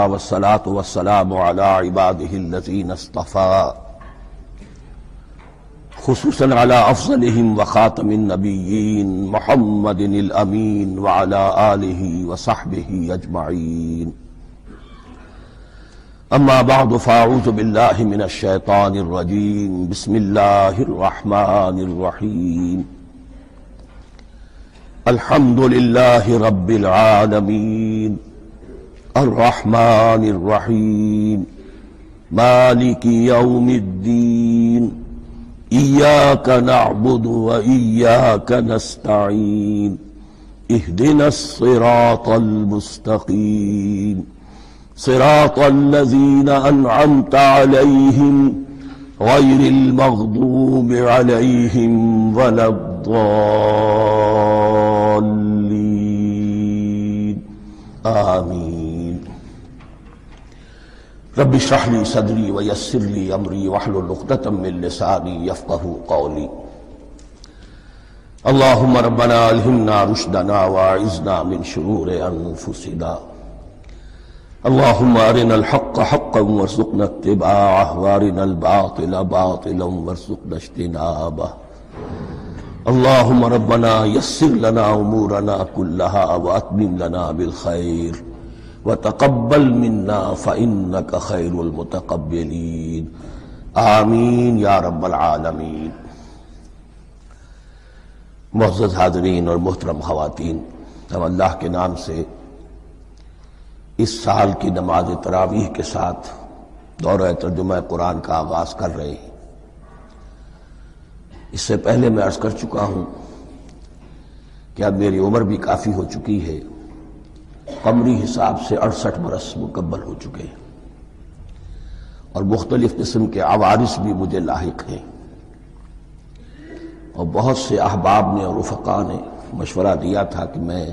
والصلاة والسلام على عباده الذين اصطفى خصوصا على أفضلهم وخاتم النبيين محمد الأمين وعلى آله وصحبه أجمعين. أما بعد فأعوذ بالله من الشيطان الرجيم. بسم الله الرحمن الرحيم. الحمد لله رب العالمين الرحمن الرحيم مالك يوم الدين إياك نعبد وإياك نستعين اهدنا الصراط المستقيم صراط الذين أنعمت عليهم غير المغضوب عليهم ولا الضالين آمين. رب اشرح لي صدري ويسر لي أمري واحلل عقدة من لساني يفقهوا قولي. اللهم ربنا ألهمنا رشدنا وأعذنا من شرور أنفسنا. اللهم أرنا الحق حقا وارزقنا اتباعه وأرنا الباطل باطلا وارزقنا اجتنابه. اللهم ربنا يسر لنا أمورنا كلها وأتمم لنا بالخير وتقبل منا فإنك خير المتقبلين آمین یا رب العالمین. معزز حاضرین اور محترم خواتین، ہم اللہ کے نام سے اس سال کی نماز تراویح کے ساتھ دورہ ترجمہ قرآن کا آغاز کر رہے ہیں. اس سے پہلے میں عرض کر چکا ہوں کہ اب میری عمر بھی کافی ہو چکی ہے. قمری حساب سے 68 برس مکمل ہو چکے ہیں اور مختلف قسم کے عوارض بھی مجھے لاحق ہیں، اور بہت سے احباب نے اور رفقاء نے مشورہ دیا تھا کہ میں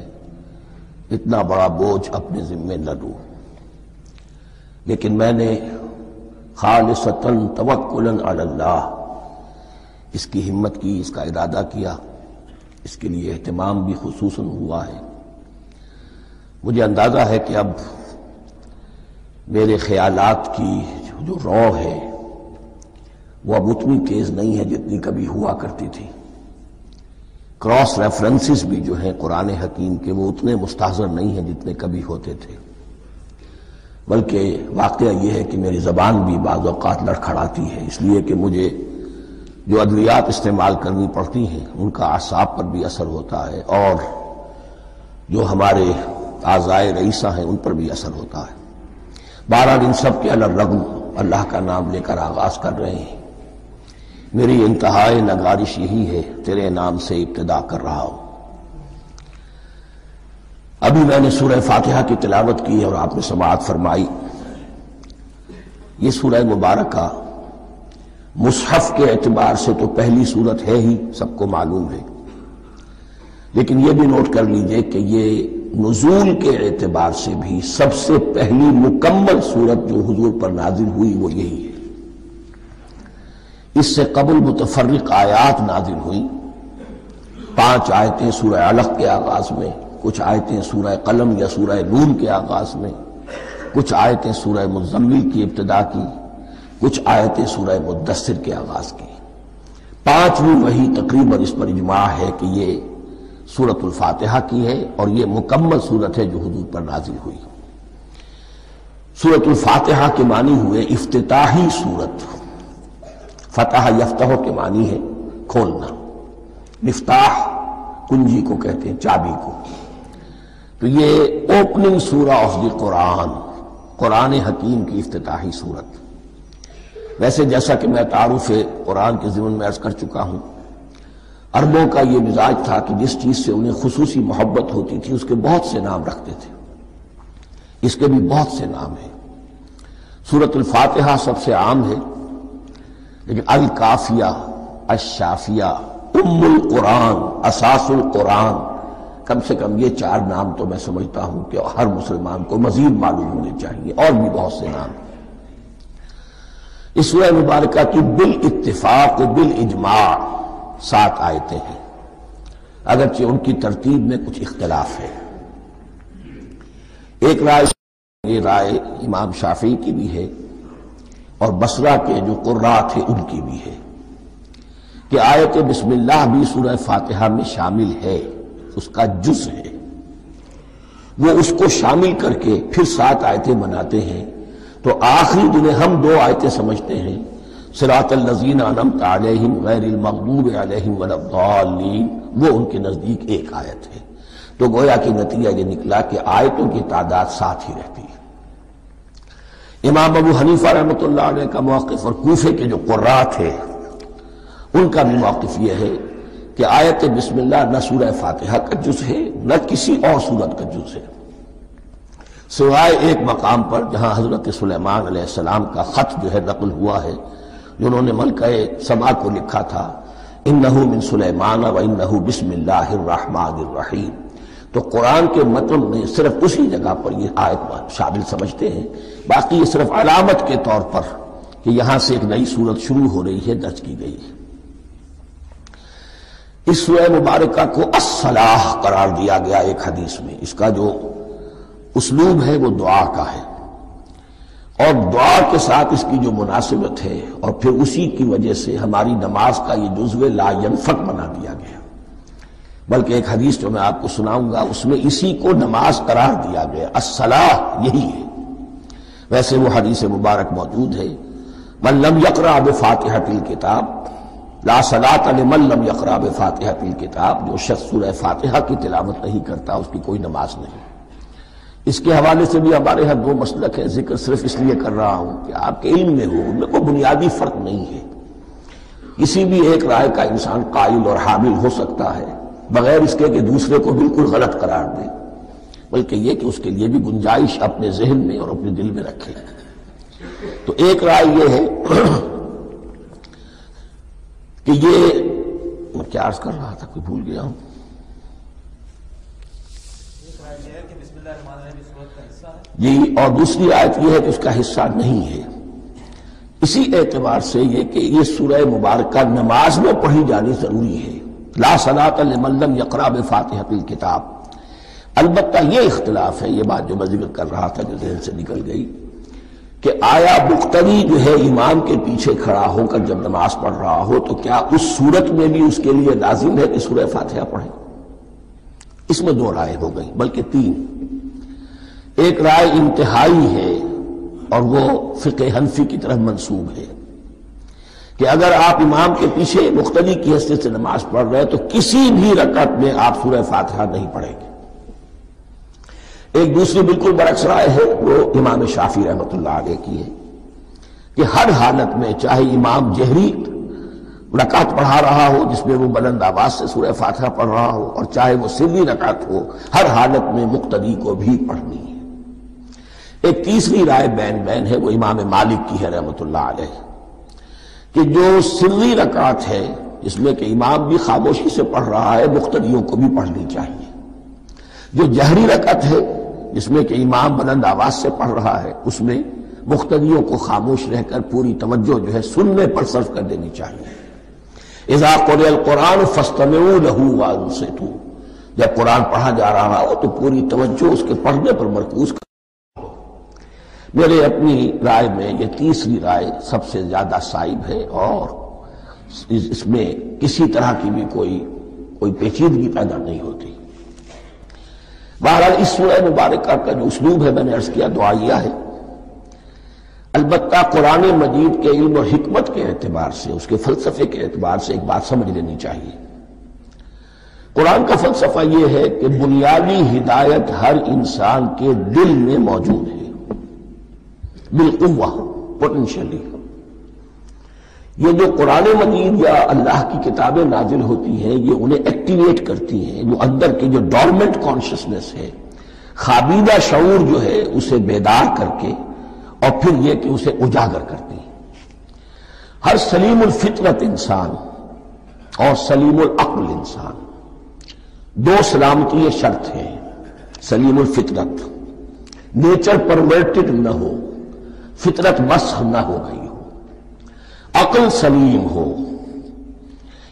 اتنا بڑا بوجھ اپنے ذمے نہ لوں، لیکن میں نے خالصتاً توکلاً علی اللہ اس کی ہمت کی، اس کا ارادہ کیا، اس کے لیے اہتمام بھی خصوصاً ہوا ہے. مجھے اندازہ ہے کہ اب میرے خیالات کی جو رو ہے وہ اب اتنی تیز نہیں ہے جتنی کبھی ہوا کرتی تھی. کراس ریفرنسز بھی جو ہیں قرآن حکیم کے وہ اتنے مستحضر نہیں ہیں جتنے کبھی ہوتے تھے، بلکہ واقعہ یہ ہے کہ میری زبان بھی بعض اوقات لڑکھڑاتی ہے، اس لیے کہ مجھے جو ادویات استعمال کرنی پڑتی ہیں ان کا اعصاب پر بھی اثر ہوتا ہے، اور جو ہمارے اعضائے رئیسہ ہیں ان پر بھی اثر ہوتا ہے. بہرحال ان سب کے الرغم اللہ کا نام لے کر آغاز کر رہے ہیں. میری انتہائی نگارش یہی ہے، تیرے نام سے ابتدا کر رہا ہوں. ابھی میں نے سورہ فاتحہ کی تلاوت کی اور آپ نے سماعت فرمائی. یہ سورہ مبارکہ مصحف کے اعتبار سے تو پہلی سورت ہے ہی، سب کو معلوم ہے، لیکن یہ بھی نوٹ کر لیجئے کہ یہ نزول کے اعتبار سے بھی سب سے پہلی مکمل سورت جو حضور پر نازل ہوئی وہ یہی ہے. اس سے قبل متفرق آیات نازل ہوئیں. 5 آیتیں سورہ علق کے آغاز میں، کچھ آیتیں سورہ قلم یا سورہ نون کے آغاز میں، کچھ آیتیں سورہ مزمل کی ابتدا کی، کچھ آیتیں سورہ مدثر کے آغاز کی. 5ویں وحی تقریباً اس پر اجماع ہے کہ یہ سورۃ الفاتحہ کی ہے، اور یہ مکمل سورت ہے جو حضور پر نازل ہوئی. سورۃ الفاتحہ کے معنی ہوئے افتتاحی سورت. فتح یفتح کے معنی ہے کھولنا، مفتاح کنجی کو کہتے ہیں، چابی کو. تو یہ اوپننگ سورہ آف دی قرآن، قرآن حکیم کی افتتاحی سورت. ویسے جیسا کہ میں تعارف قرآن کے ضمن میں عرض کر چکا ہوں، عربوں کا یہ مزاج تھا کہ جس چیز سے انہیں خصوصی محبت ہوتی تھی اس کے بہت سے نام رکھتے تھے. اس کے بھی بہت سے نام ہیں. سورۃ الفاتحہ سب سے عام ہے، لیکن الکافیہ، الشافیہ، ام القرآن، اساس القرآن، کم سے کم یہ 4 نام تو میں سمجھتا ہوں کہ ہر مسلمان کو مزید معلوم ہونے چاہیے، اور بھی بہت سے نام ہیں. اس سورہ مبارکہ کی بالاتفاق و بالاجماع 7 آیتیں ہیں، اگرچہ ان کی ترتیب میں کچھ اختلاف ہے. ایک رائے یہ رائے امام شافعی کی بھی ہے اور بصرہ کے جو قراء تھے ان کی بھی ہے کہ آیت بسم اللہ بھی سورہ فاتحہ میں شامل ہے، اس کا جز ہے، وہ اس کو شامل کر کے پھر 7 آیتیں بناتے ہیں، تو آخری جنہیں ہم 2 آیتیں سمجھتے ہیں، صراط الذین انعمت علیہم غیر المغضوب علیہم ولا الضالین، وہ ان کے نزدیک ایک آیت ہے۔ تو گویا کہ نتیجہ یہ نکلا کہ آیتوں کی تعداد 7 ہی رہتی ہے۔ امام ابو حنیفہ رحمۃ اللہ علیہ کا موقف اور کوفے کے جو قراء تھے ان کا بھی موقف یہ ہے کہ آیت بسم اللہ نہ سورہ فاتحہ کا جز ہے نہ کسی اور سورت کا جز ہے، سوائے ایک مقام پر جہاں حضرت سلیمان علیہ السلام کا خط جو ہے نقل ہوا ہے، جنہوں نے ملکہ سما کو لکھا تھا انہ من سلیمان و انہ بسم اللہ الرحمن الرحیم، تو قرآن کے متن میں صرف اسی جگہ پر یہ آیت شامل سمجھتے ہیں، باقی یہ صرف علامت کے طور پر کہ یہاں سے ایک نئی سورت شروع ہو رہی ہے درج کی گئی ہے۔ اس سورہ مبارکہ کو الصلاح قرار دیا گیا ایک حدیث میں، اس کا جو اسلوب ہے وہ دعا کا ہے، اور دعا کے ساتھ اس کی جو مناسبت ہے اور پھر اسی کی وجہ سے ہماری نماز کا یہ جزو لا ینفک بنا دیا گیا، بلکہ ایک حدیث جو میں آپ کو سناؤں گا اس میں اسی کو نماز قرار دیا گیا، الصلاح یہی ہے۔ ویسے وہ حدیث مبارک موجود ہے من لم یقرأ بفاتحۃ الکتاب لا صلاۃ لمن لم یقرأ بفاتحۃ الکتاب، جو شخص سورہ فاتحہ کی تلاوت نہیں کرتا اس کی کوئی نماز نہیں۔ اس کے حوالے سے بھی ہمارے ہاں 2 مسلک ہے، ذکر صرف اس لیے کر رہا ہوں کہ آپ کے علم میں ہو، ان میں کوئی بنیادی فرق نہیں ہے، کسی بھی ایک رائے کا انسان قائل اور حامل ہو سکتا ہے بغیر اس کے کہ دوسرے کو بالکل غلط قرار دے، بلکہ یہ کہ اس کے لیے بھی گنجائش اپنے ذہن میں اور اپنے دل میں رکھے۔ تو ایک رائے یہ ہے کہ یہ میں کیا عرض کر رہا تھا کوئی بھول گیا ہوں، جی، اور دوسری آیت یہ ہے کہ اس کا حصہ نہیں ہے۔ اسی اعتبار سے یہ کہ یہ سورہ مبارکہ نماز میں پڑھی جانی ضروری ہے، لا صلاۃ لمن لم یقرأ بفاتحۃ الکتاب۔ البتہ یہ اختلاف ہے، یہ بات جو میں ذکر کر رہا تھا جو ذہن سے نکل گئی، کہ آیا مقتدی جو ہے امام کے پیچھے کھڑا ہو کر جب نماز پڑھ رہا ہو تو کیا اس صورت میں بھی اس کے لیے لازم ہے کہ سورہ فاتحہ پڑھے؟ اس میں 2 رائے ہو گئی، بلکہ 3۔ ایک رائے انتہائی ہے اور وہ فقہ حنفی کی طرف منسوب ہے کہ اگر آپ امام کے پیچھے مقتدی کی حیثیت سے نماز پڑھ رہے تو کسی بھی رکعت میں آپ سورہ فاتحہ نہیں پڑھیں گے۔ ایک دوسری بالکل برعکس رائے ہے، وہ امام شافعی رحمۃ اللہ علیہ کی ہے کہ ہر حالت میں چاہے امام جہری رکعت پڑھا رہا ہو جس میں وہ بلند آواز سے سورہ فاتحہ پڑھ رہا ہو اور چاہے وہ سری رکعت ہو، ہر حالت میں مقتدی کو بھی پڑھنی ہے۔ ایک تیسری رائے بین ہے، وہ امام مالک کی ہے رحمۃ اللہ علیہ، کہ جو سری رکعت ہے جس میں کہ امام بھی خاموشی سے پڑھ رہا ہے مقتدیوں کو بھی پڑھنی چاہیے، جو جہری رکعت ہے جس میں کہ امام بلند آواز سے پڑھ رہا ہے اس میں مقتدیوں کو خاموش رہ کر پوری توجہ جو ہے سننے پر صرف کر دینی چاہیے۔ اذا قرئ القرآن فاستمعوا له وانصتوا، جب قرآن پڑھا جا رہا ہو تو پوری توجہ اس کے پڑھنے پر مرکوز کر۔ میرے اپنی رائے میں یہ تیسری رائے سب سے زیادہ صائب ہے اور اس میں کسی طرح کی بھی کوئی پیچیدگی پیدا نہیں ہوتی۔ بہرحال اس سورہ مبارکہ کا جو اسلوب ہے میں نے عرض کیا دعائیہ ہے، البتہ قرآن مجید کے علم اور حکمت کے اعتبار سے، اس کے فلسفے کے اعتبار سے ایک بات سمجھ لینی چاہیے۔ قرآن کا فلسفہ یہ ہے کہ بنیادی ہدایت ہر انسان کے دل میں موجود ہے، بالقوہ، پوٹینشلی۔ یہ جو قرآن مجید یا اللہ کی کتابیں نازل ہوتی ہیں یہ انہیں ایکٹیویٹ کرتی ہیں، جو اندر کی جو ڈورمنٹ کانشسنس ہے، خابیدہ شعور جو ہے اسے بیدار کر کے اور پھر یہ کہ اسے اجاگر کرتی ہیں۔ ہر سلیم الفطرت انسان اور سلیم العقل انسان، 2 سلامتی یہ شرط ہے، سلیم الفطرت، نیچر پرورٹڈ نہ ہو، فطرت مسخ نہ ہو گئی ہو، عقل سلیم ہو،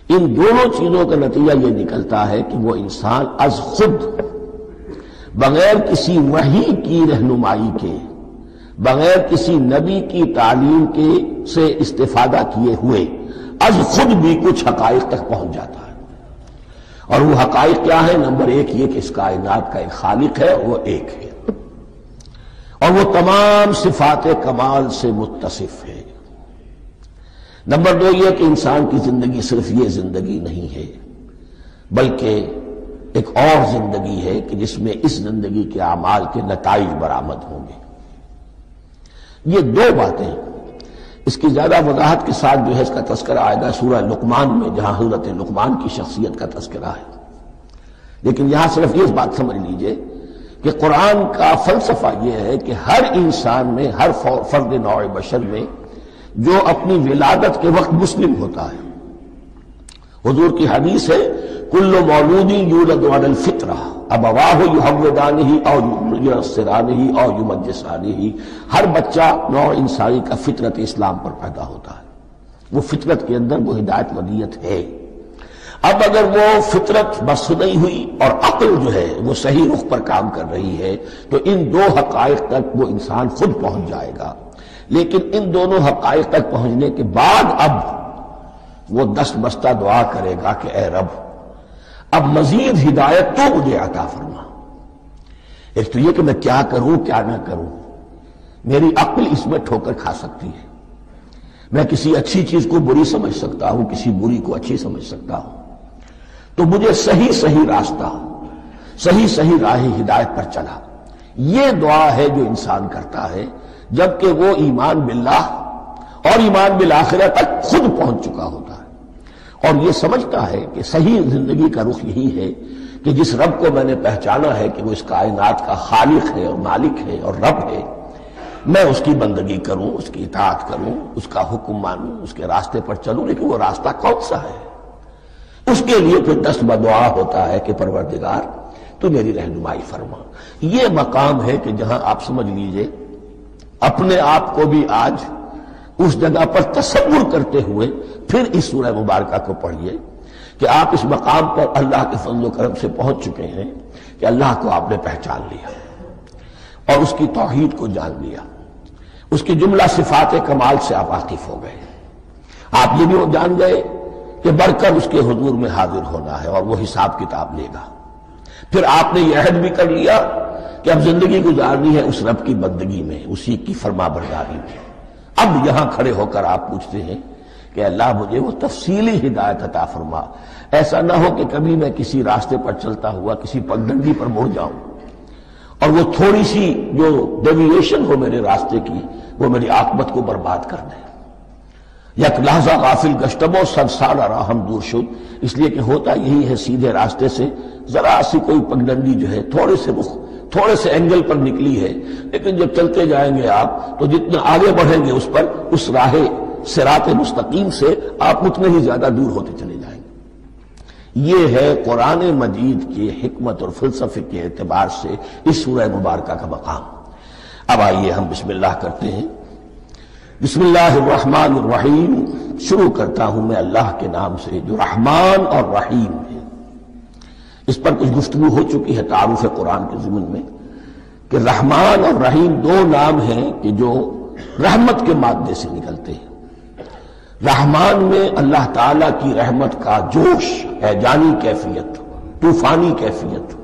ان دونوں چیزوں کا نتیجہ یہ نکلتا ہے کہ وہ انسان از خود بغیر کسی وحی کی رہنمائی کے، بغیر کسی نبی کی تعلیم کے سے استفادہ کیے ہوئے از خود بھی کچھ حقائق تک پہنچ جاتا ہے۔ اور وہ حقائق کیا ہے؟ نمبر ایک یہ کہ اس کائنات کا ایک خالق ہے، وہ ایک ہے، اور وہ تمام صفات کمال سے متصف ہے۔ نمبر دو یہ کہ انسان کی زندگی صرف یہ زندگی نہیں ہے، بلکہ ایک اور زندگی ہے کہ جس میں اس زندگی کے اعمال کے نتائج برآمد ہوں گے۔ یہ دو باتیں، اس کی زیادہ وضاحت کے ساتھ جو ہے اس کا تذکرہ آئے گا سورہ لقمان میں، جہاں حضرت لقمان کی شخصیت کا تذکرہ ہے۔ لیکن یہاں صرف یہ بات سمجھ لیجئے کہ قرآن کا فلسفہ یہ ہے کہ ہر انسان میں، ہر فرد نوع بشر میں جو اپنی ولادت کے وقت مسلم ہوتا ہے، حضور کی حدیث ہے کل مولود یولد علی الفطرہ ابواہ یحودانہ او ینصرانہ او یمجسانہ، ہر بچہ نوع انسانی کا فطرت اسلام پر پیدا ہوتا ہے، وہ فطرت کے اندر وہ ہدایت ودیت ہے۔ اب اگر وہ فطرت بس نہیں ہوئی اور عقل جو ہے وہ صحیح رخ پر کام کر رہی ہے تو ان دو حقائق تک وہ انسان خود پہنچ جائے گا۔ لیکن ان دونوں حقائق تک پہنچنے کے بعد اب وہ دست بستہ دعا کرے گا کہ اے رب اب مزید ہدایت تو مجھے عطا فرما۔ ایک تو یہ کہ میں کیا کروں کیا نہ کروں، میری عقل اس میں ٹھوکر کھا سکتی ہے، میں کسی اچھی چیز کو بری سمجھ سکتا ہوں، کسی بری کو اچھی سمجھ سکتا ہوں، تو مجھے صحیح راستہ، صحیح راہ ہدایت پر چلا۔ یہ دعا ہے جو انسان کرتا ہے جبکہ وہ ایمان باللہ اور ایمان بالآخرہ تک خود پہنچ چکا ہوتا ہے، اور یہ سمجھتا ہے کہ صحیح زندگی کا رخ یہی ہے کہ جس رب کو میں نے پہچانا ہے کہ وہ اس کائنات کا خالق ہے اور مالک ہے اور رب ہے، میں اس کی بندگی کروں، اس کی اطاعت کروں، اس کا حکم مانوں، اس کے راستے پر چلوں۔ لیکن وہ راستہ کون سا ہے؟ اس کے لیے پھر دست بدعا ہوتا ہے کہ پروردگار تو میری رہنمائی فرما۔ یہ مقام ہے کہ جہاں آپ سمجھ لیجئے اپنے آپ کو بھی آج اس جگہ پر تصور کرتے ہوئے پھر اس سورہ مبارکہ کو پڑھیے کہ آپ اس مقام پر اللہ کے فضل و کرم سے پہنچ چکے ہیں کہ اللہ کو آپ نے پہچان لیا اور اس کی توحید کو جان لیا، اس کی جملہ صفات کمال سے آپ واقف ہو گئے۔ آپ یہ بھی جان گئے کہ بڑھ کر اس کے حضور میں حاضر ہونا ہے اور وہ حساب کتاب لے گا۔ پھر آپ نے یہ عہد بھی کر لیا کہ اب زندگی گزارنی ہے اس رب کی بندگی میں، اسی کی فرما برداری میں۔ اب یہاں کھڑے ہو کر آپ پوچھتے ہیں کہ اللہ مجھے وہ تفصیلی ہدایت عطا فرما، ایسا نہ ہو کہ کبھی میں کسی راستے پر چلتا ہوا کسی پگڈنڈی پر مڑ جاؤں اور وہ تھوڑی سی جو ڈیویشن ہو میرے راستے کی وہ میری عاقبت کو برباد کر دے۔ یک لحظہ غافل گشتم و صد سال راہم دور شد، اس لیے کہ ہوتا یہی ہے سیدھے راستے سے ذرا سی کوئی پگڈنڈی جو ہے تھوڑے سے اینگل پر نکلی ہے، لیکن جب چلتے جائیں گے آپ تو جتنا آگے بڑھیں گے اس پر، اس راہ صراط مستقیم سے آپ اتنے ہی زیادہ دور ہوتے چلے جائیں گے۔ یہ ہے قرآن مجید کی حکمت اور فلسفے کے اعتبار سے اس سورہ مبارکہ کا مقام۔ اب آئیے ہم بسم اللہ کرتے ہیں۔ بسم اللہ الرحمن الرحیم، شروع کرتا ہوں میں اللہ کے نام سے جو رحمان اور رحیم ہے۔ اس پر کچھ گفتگو ہو چکی ہے تعارف قرآن کے ضمن میں کہ رحمان اور رحیم دو نام ہیں کہ جو رحمت کے مادے سے نکلتے ہیں۔ رحمان میں اللہ تعالی کی رحمت کا جوش ہے، جانی کیفیت، طوفانی کیفیت،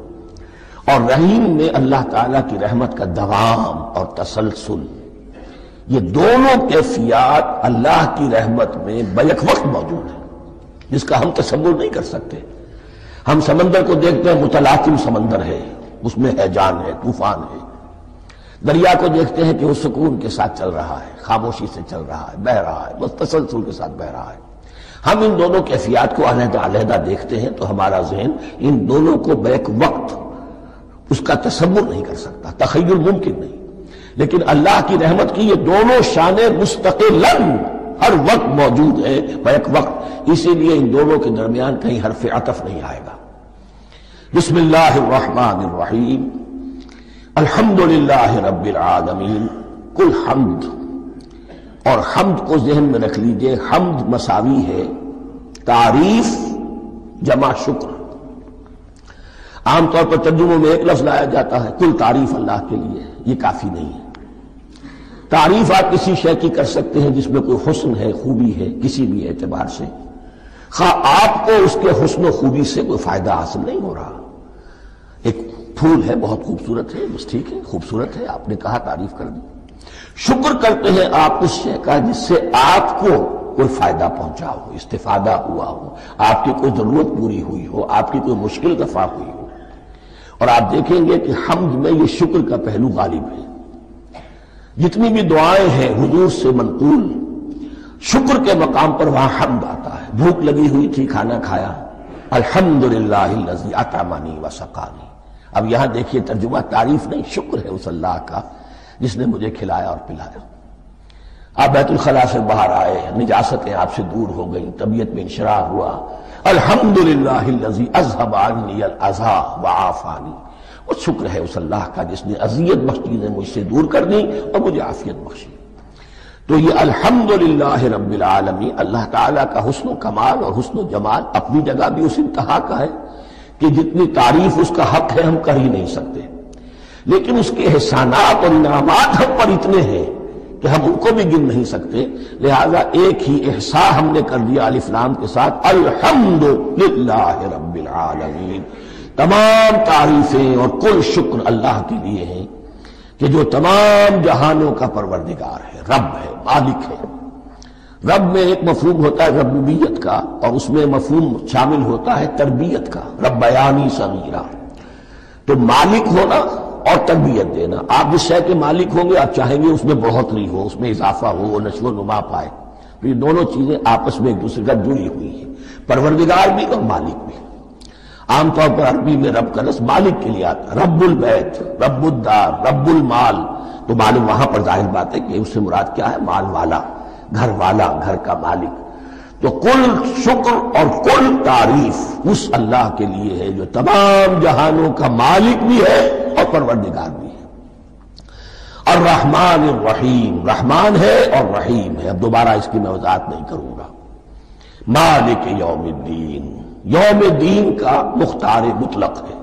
اور رحیم میں اللہ تعالی کی رحمت کا دوام اور تسلسل۔ یہ دونوں کیفیات اللہ کی رحمت میں بیک وقت موجود ہیں، جس کا ہم تصور نہیں کر سکتے۔ ہم سمندر کو دیکھتے ہیں، متلاطم سمندر ہے، اس میں ہیجان ہے، طوفان ہے۔ دریا کو دیکھتے ہیں کہ وہ سکون کے ساتھ چل رہا ہے، خاموشی سے چل رہا ہے، بہہ رہا ہے، بس تسلسل کے ساتھ بہہ رہا ہے۔ ہم ان دونوں کیفیات کو علیحدہ دیکھتے ہیں تو ہمارا ذہن ان دونوں کو بیک وقت اس کا تصور نہیں کر سکتا، تخیل ممکن نہیں۔ لیکن اللہ کی رحمت کی یہ دونوں شانیں مستقلاً ہر وقت موجود ہے، بیک وقت، اسی لیے ان دونوں کے درمیان کہیں حرف عطف نہیں آئے گا۔ بسم اللہ الرحمن الرحیم، الحمدللہ رب العالمین۔ کل حمد، اور حمد کو ذہن میں رکھ لیجئے، حمد مساوی ہے تعریف جمع شکر۔ عام طور پر ترجموں میں ایک لفظ لایا جاتا ہے، کل تعریف اللہ کے لیے، یہ کافی نہیں ہے۔ تعریف آپ کسی شے کی کر سکتے ہیں جس میں کوئی حسن ہے، خوبی ہے، کسی بھی اعتبار سے، خواہ آپ کو اس کے حسن و خوبی سے کوئی فائدہ حاصل نہیں ہو رہا۔ ایک پھول ہے، بہت خوبصورت ہے، بس ٹھیک ہے، خوبصورت ہے، آپ نے کہا، تعریف کر دی۔ شکر کرتے ہیں آپ اس شے کا جس سے آپ کو کوئی فائدہ پہنچا ہو، استفادہ ہوا ہو، آپ کی کوئی ضرورت پوری ہوئی ہو، آپ کی کوئی مشکل دفع ہوئی ہو۔ اور آپ دیکھیں گے کہ حمد میں یہ شکر کا پہلو غالب ہے۔ جتنی بھی دعائیں ہیں حضور سے منقول، شکر کے مقام پر وہاں حمد آتا ہے۔ بھوک لگی ہوئی تھی، کھانا کھایا، الحمدللہ الذی اطعمنی وسقانی۔ اب یہاں دیکھیے ترجمہ تعریف نہیں، شکر ہے اس اللہ کا جس نے مجھے کھلایا اور پلایا۔ آپ بیت الخلاء سے باہر آئے، نجاستیں آپ سے دور ہو گئیں، طبیعت میں انشراح ہوا، الحمدللہ الذی اذھب عنی الاذی وعافانی۔ اور شکر ہے اس اللہ کا جس نے اذیت بخش چیزیں مجھ سے دور کر دیں اور مجھے عافیت بخشی۔ تو یہ الحمدللہ رب العالمین، اللہ تعالیٰ کا حسن و کمال اور حسن و جمال اپنی جگہ بھی اس انتہا کا ہے کہ جتنی تعریف اس کا حق ہے ہم کر ہی نہیں سکتے، لیکن اس کے احسانات اور انعامات ہم پر اتنے ہیں کہ ہم ان کو بھی گن نہیں سکتے۔ لہذا ایک ہی احصاء ہم نے کر دیا الف لام کے ساتھ، الحمدللہ رب العالمین۔ تمام تعریفیں اور کل شکر اللہ کے لیے ہیں کہ جو تمام جہانوں کا پروردگار ہے، رب ہے، مالک ہے۔ رب میں ایک مفہوم ہوتا ہے ربوبیت کا، اور اس میں مفہوم شامل ہوتا ہے تربیت کا، ربیانی صغیرہ۔ تو مالک ہونا اور تربیت دینا، آپ جس شے کے مالک ہوں گے آپ چاہیں گے اس میں بڑھوتری ہو، اس میں اضافہ ہو، وہ نشو و نما پائے۔ تو یہ دونوں چیزیں آپس میں ایک دوسرے کا جڑی ہوئی ہیں، پروردگار بھی اور مالک بھی۔ عام طور پر عربی میں رب کا لفظ مالک کے لیے آتا ہے، رب البیت، رب الدار، رب المال۔ تو معلوم وہاں پر ظاہر بات ہے کہ اس سے مراد کیا ہے، مال والا، گھر والا، گھر کا مالک۔ تو کل شکر اور کل تعریف اس اللہ کے لیے ہے جو تمام جہانوں کا مالک بھی ہے اور پروردگار بھی ہے۔ الرحمن الرحیم، رحمان ہے اور رحیم ہے۔ اب دوبارہ اس کی میں وضاحت نہیں کروں گا۔ مالک یوم الدین، یوم دین کا مختار مطلق ہے۔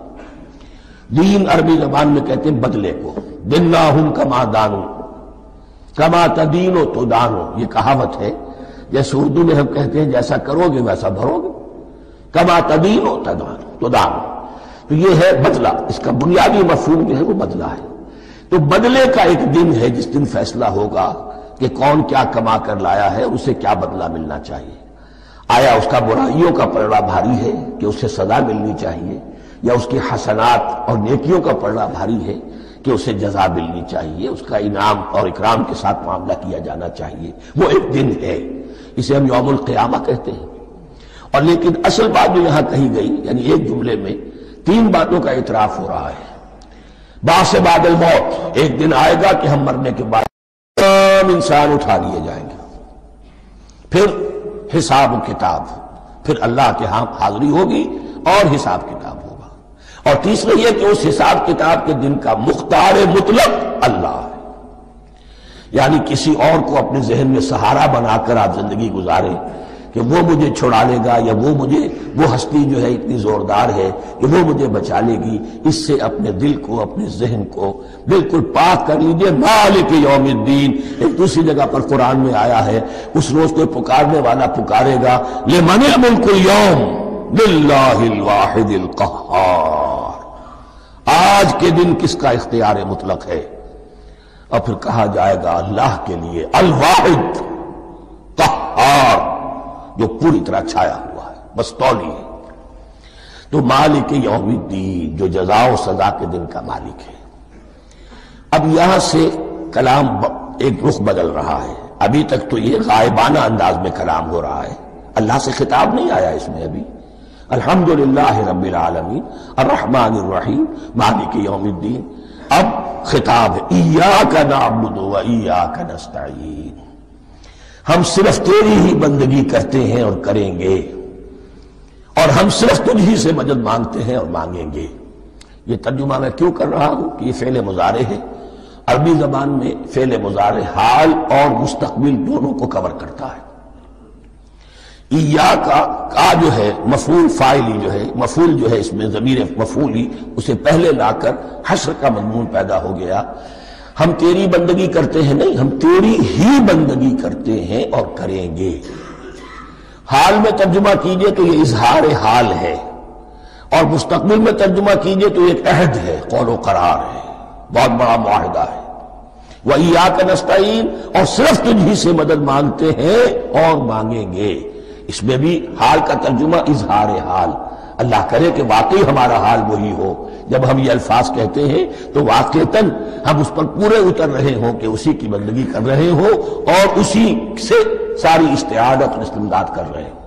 دین عربی زبان میں کہتے ہیں بدلے کو، دناہم کما دانو، کما تدینو تو دانو، یہ کہاوت ہے۔ جیسے اردو میں ہم کہتے ہیں جیسا کرو گے ویسا بھرو گے، کما تدینو تو دانو۔ تو یہ ہے بدلہ، اس کا بنیادی مفہوم جو ہے وہ بدلہ ہے۔ تو بدلے کا ایک دن ہے جس دن فیصلہ ہوگا کہ کون کیا کما کر لایا ہے، اسے کیا بدلہ ملنا چاہیے۔ آیا اس کا برائیوں کا پلڑا بھاری ہے کہ اسے سزا ملنی چاہیے، یا اس کی حسنات اور نیکیوں کا پلڑا بھاری ہے کہ اسے جزا ملنی چاہیے، اس کا انعام اور اکرام کے ساتھ معاملہ کیا جانا چاہیے۔ وہ ایک دن ہے، اسے ہم یوم القیامہ کہتے ہیں۔ اور لیکن اصل بات جو یہاں کہی گئی، یعنی ایک جملے میں تین باتوں کا اعتراف ہو رہا ہے۔ بعث بعد الموت، ایک دن آئے گا کہ ہم مرنے کے بعد تمام انسان اٹھا لیے جائیں گے، پھر حساب و کتاب، پھر اللہ کے ہاں حاضری ہوگی اور حساب کتاب ہوگا۔ اور تیسرا یہ کہ اس حساب کتاب کے دن کا مختار مطلق اللہ ہے، یعنی کسی اور کو اپنے ذہن میں سہارا بنا کر آپ زندگی گزاریں کہ وہ مجھے چھڑا لے گا، یا وہ ہستی جو ہے اتنی زوردار ہے کہ وہ مجھے بچا لے گی، اس سے اپنے دل کو، اپنے ذہن کو بالکل پاک کر لیجئے۔ مالک یوم الدین، ایک دوسری جگہ پر قرآن میں آیا ہے، اس روز کوئی پکارنے والا پکارے گا، لمن الملک اليوم للہ الواحد القہار، آج کے دن کس کا اختیار مطلق ہے؟ اور پھر کہا جائے گا اللہ کے لیے، الواحد قہار، جو پوری طرح چھایا ہوا ہے، بس تولی ہے۔ تو مالک یوم الدین، جو جزا و سزا کے دن کا مالک ہے۔ اب یہاں سے کلام ایک رخ بدل رہا ہے۔ ابھی تک تو یہ غائبانہ انداز میں کلام ہو رہا ہے، اللہ سے خطاب نہیں آیا اس میں ابھی۔ الحمدللہ رب العالمین الرحمن الرحیم مالک یوم الدین۔ اب خطاب ہے، ایاک نعبد و ایاک نستعین، ہم صرف تیری ہی بندگی کرتے ہیں اور کریں گے، اور ہم صرف تجھ ہی سے مدد مانگتے ہیں اور مانگیں گے۔ یہ ترجمہ میں کیوں کر رہا ہوں کہ یہ فعل مضارع ہے۔ عربی زبان میں فعل مضارع حال اور مستقبل دونوں کو کور کرتا ہے۔ کا جو ہے مفعول فاعلی جو ہے، مفعول جو ہے اس میں ضمیر مفعولی اسے پہلے لا کر حشر کا مضمون پیدا ہو گیا۔ ہم تیری بندگی کرتے ہیں نہیں، ہم تیری ہی بندگی کرتے ہیں اور کریں گے۔ حال میں ترجمہ کیجئے تو یہ اظہار حال ہے، اور مستقبل میں ترجمہ کیجئے تو ایک عہد ہے، قول و قرار ہے، بہت بڑا معاہدہ ہے۔ وَإِيَّاكَ نَسْتَعِينُ، اور صرف تجھ ہی سے مدد مانگتے ہیں اور مانگیں گے۔ اس میں بھی حال کا ترجمہ اظہار حال، اللہ کرے کہ واقعی ہمارا حال وہی ہو، جب ہم یہ الفاظ کہتے ہیں تو واقعتاً ہم اس پر پورے اتر رہے ہوں کہ اسی کی بندگی کر رہے ہوں اور اسی سے ساری استعانت اور استمداد کر رہے ہیں۔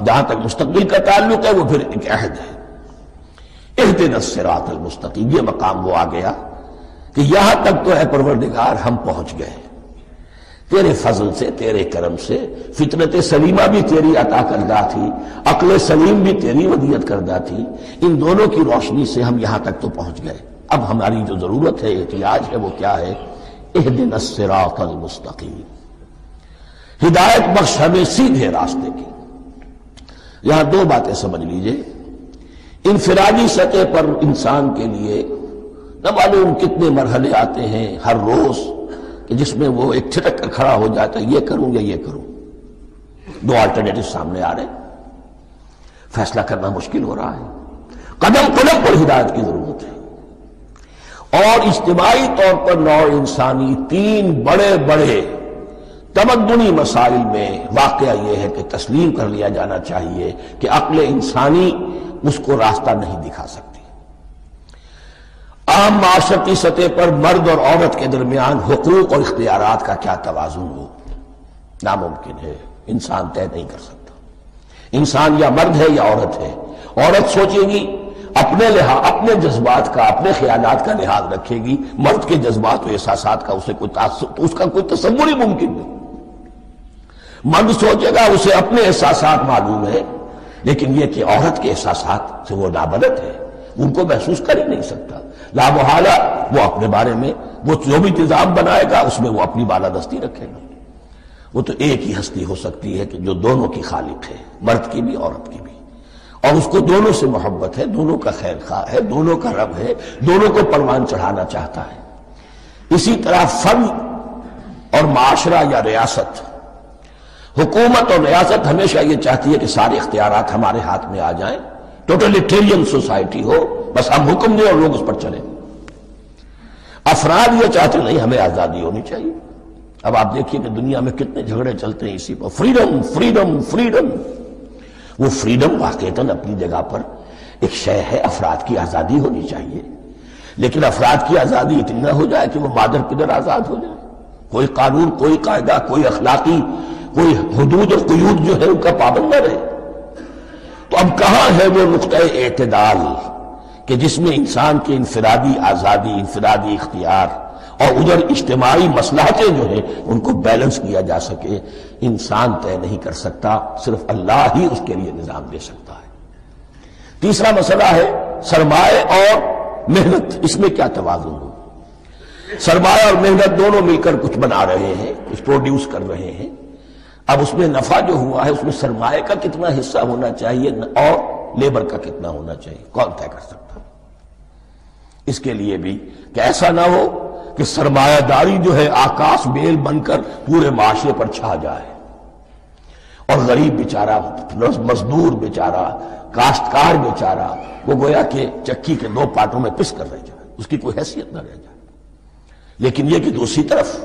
جہاں تک مستقبل کا تعلق ہے وہ پھر ایک عہد ہے، اہدنا الصراط المستقیم، یہ مقام وہ آ گیا کہ یہاں تک تو اے پروردگار ہم پہنچ گئے تیرے فضل سے، تیرے کرم سے۔ فطرت سلیمہ بھی تیری عطا کردہ تھی، عقل سلیم بھی تیری ودیت کردہ تھی، ان دونوں کی روشنی سے ہم یہاں تک تو پہنچ گئے۔ اب ہماری جو ضرورت ہے، احتیاج ہے، وہ کیا ہے؟ اہدنا الصراط المستقیم، ہدایت بخش ہمیں سیدھے راستے کی۔ یہاں دو باتیں سمجھ لیجئے، انفرادی سطح پر انسان کے لیے نہ معلوم کتنے مرحلے آتے ہیں ہر روز کہ جس میں وہ ایک ٹھٹک کر کھڑا ہو جاتا ہے، یہ کروں یا یہ کروں، دو آلٹرنیٹو سامنے آ رہے ہیں، فیصلہ کرنا مشکل ہو رہا ہے، قدم قدم پر ہدایت کی ضرورت ہے۔ اور اجتماعی طور پر نوع انسانی تین بڑے بڑے تمدنی مسائل میں واقعہ یہ ہے کہ تسلیم کر لیا جانا چاہیے کہ عقل انسانی اس کو راستہ نہیں دکھا سکتی۔ عام معاشرتی سطح پر مرد اور عورت کے درمیان حقوق اور اختیارات کا کیا توازن ہو، ناممکن ہے، انسان طے نہیں کر سکتا۔ انسان یا مرد ہے یا عورت ہے، عورت سوچے گی اپنے جذبات کا، اپنے خیالات کا لحاظ رکھے گی، مرد کے جذبات و احساسات کا اس کا کوئی تصور ہی ممکن نہیں۔ مرد سوچے گا اسے اپنے احساسات معلوم ہے، لیکن یہ کہ عورت کے احساسات سے وہ نابلد ہے، ان کو محسوس کر ہی نہیں سکتا۔ لا محالہ وہ اپنے بارے میں وہ جو بھی نظام بنائے گا اس میں وہ اپنی بالادستی رکھے گا۔ وہ تو ایک ہی ہستی ہو سکتی ہے کہ جو دونوں کی خالق ہے، مرد کی بھی عورت کی بھی، اور اس کو دونوں سے محبت ہے، دونوں کا خیر خواہ ہے، دونوں کا رب ہے، دونوں کو پروان چڑھانا چاہتا ہے۔ اسی طرح فرد اور معاشرہ یا ریاست، حکومت اور ریاست ہمیشہ یہ چاہتی ہے کہ سارے اختیارات ہمارے ہاتھ میں آ جائیں، ٹوٹلیٹیرین سوسائٹی ہو، بس ہم حکم دیں اور لوگ اس پر چلیں۔ افراد یہ چاہتے نہیں، ہمیں آزادی ہونی چاہیے۔ اب آپ دیکھیے کہ دنیا میں کتنے جھگڑے چلتے ہیں اسی پر، فریڈم فریڈم فریڈم۔ وہ فریڈم واقعتاً اپنی جگہ پر ایک شے ہے، افراد کی آزادی ہونی چاہیے، لیکن افراد کی آزادی اتنی نہ ہو جائے کہ وہ مادر پدر آزاد ہو جائے، کوئی قانون، کوئی قاعدہ، کوئی اخلاقی کوئی حدود اور قیود جو ہے ان کا پابند نہ رہے۔ تو اب کہاں ہے وہ نقطہ اعتدال کہ جس میں انسان کی انفرادی آزادی، انفرادی اختیار اور ادھر اجتماعی مصلحتیں جو ہیں ان کو بیلنس کیا جا سکے؟ انسان طے نہیں کر سکتا، صرف اللہ ہی اس کے لیے نظام دے سکتا ہے۔ تیسرا مسئلہ ہے سرمایہ اور محنت، اس میں کیا توازن ہو؟ سرمایہ اور محنت دونوں مل کر کچھ بنا رہے ہیں، کچھ پروڈیوس کر رہے ہیں۔ اب اس میں نفع جو ہوا ہے اس میں سرمایہ کا کتنا حصہ ہونا چاہیے اور لیبر کا کتنا ہونا چاہیے، کون طے کر سکتا؟ اس کے لیے بھی کہ ایسا نہ ہو کہ سرمایہ داری جو ہے آکاش بیل بن کر پورے معاشرے پر چھا جائے، اور غریب بیچارہ، مزدور بیچارہ، کاشتکار بیچارہ وہ گویا کہ چکی کے دو پارٹوں میں پس کر رہ جائے، اس کی کوئی حیثیت نہ رہ جائے۔ لیکن یہ کہ دوسری طرف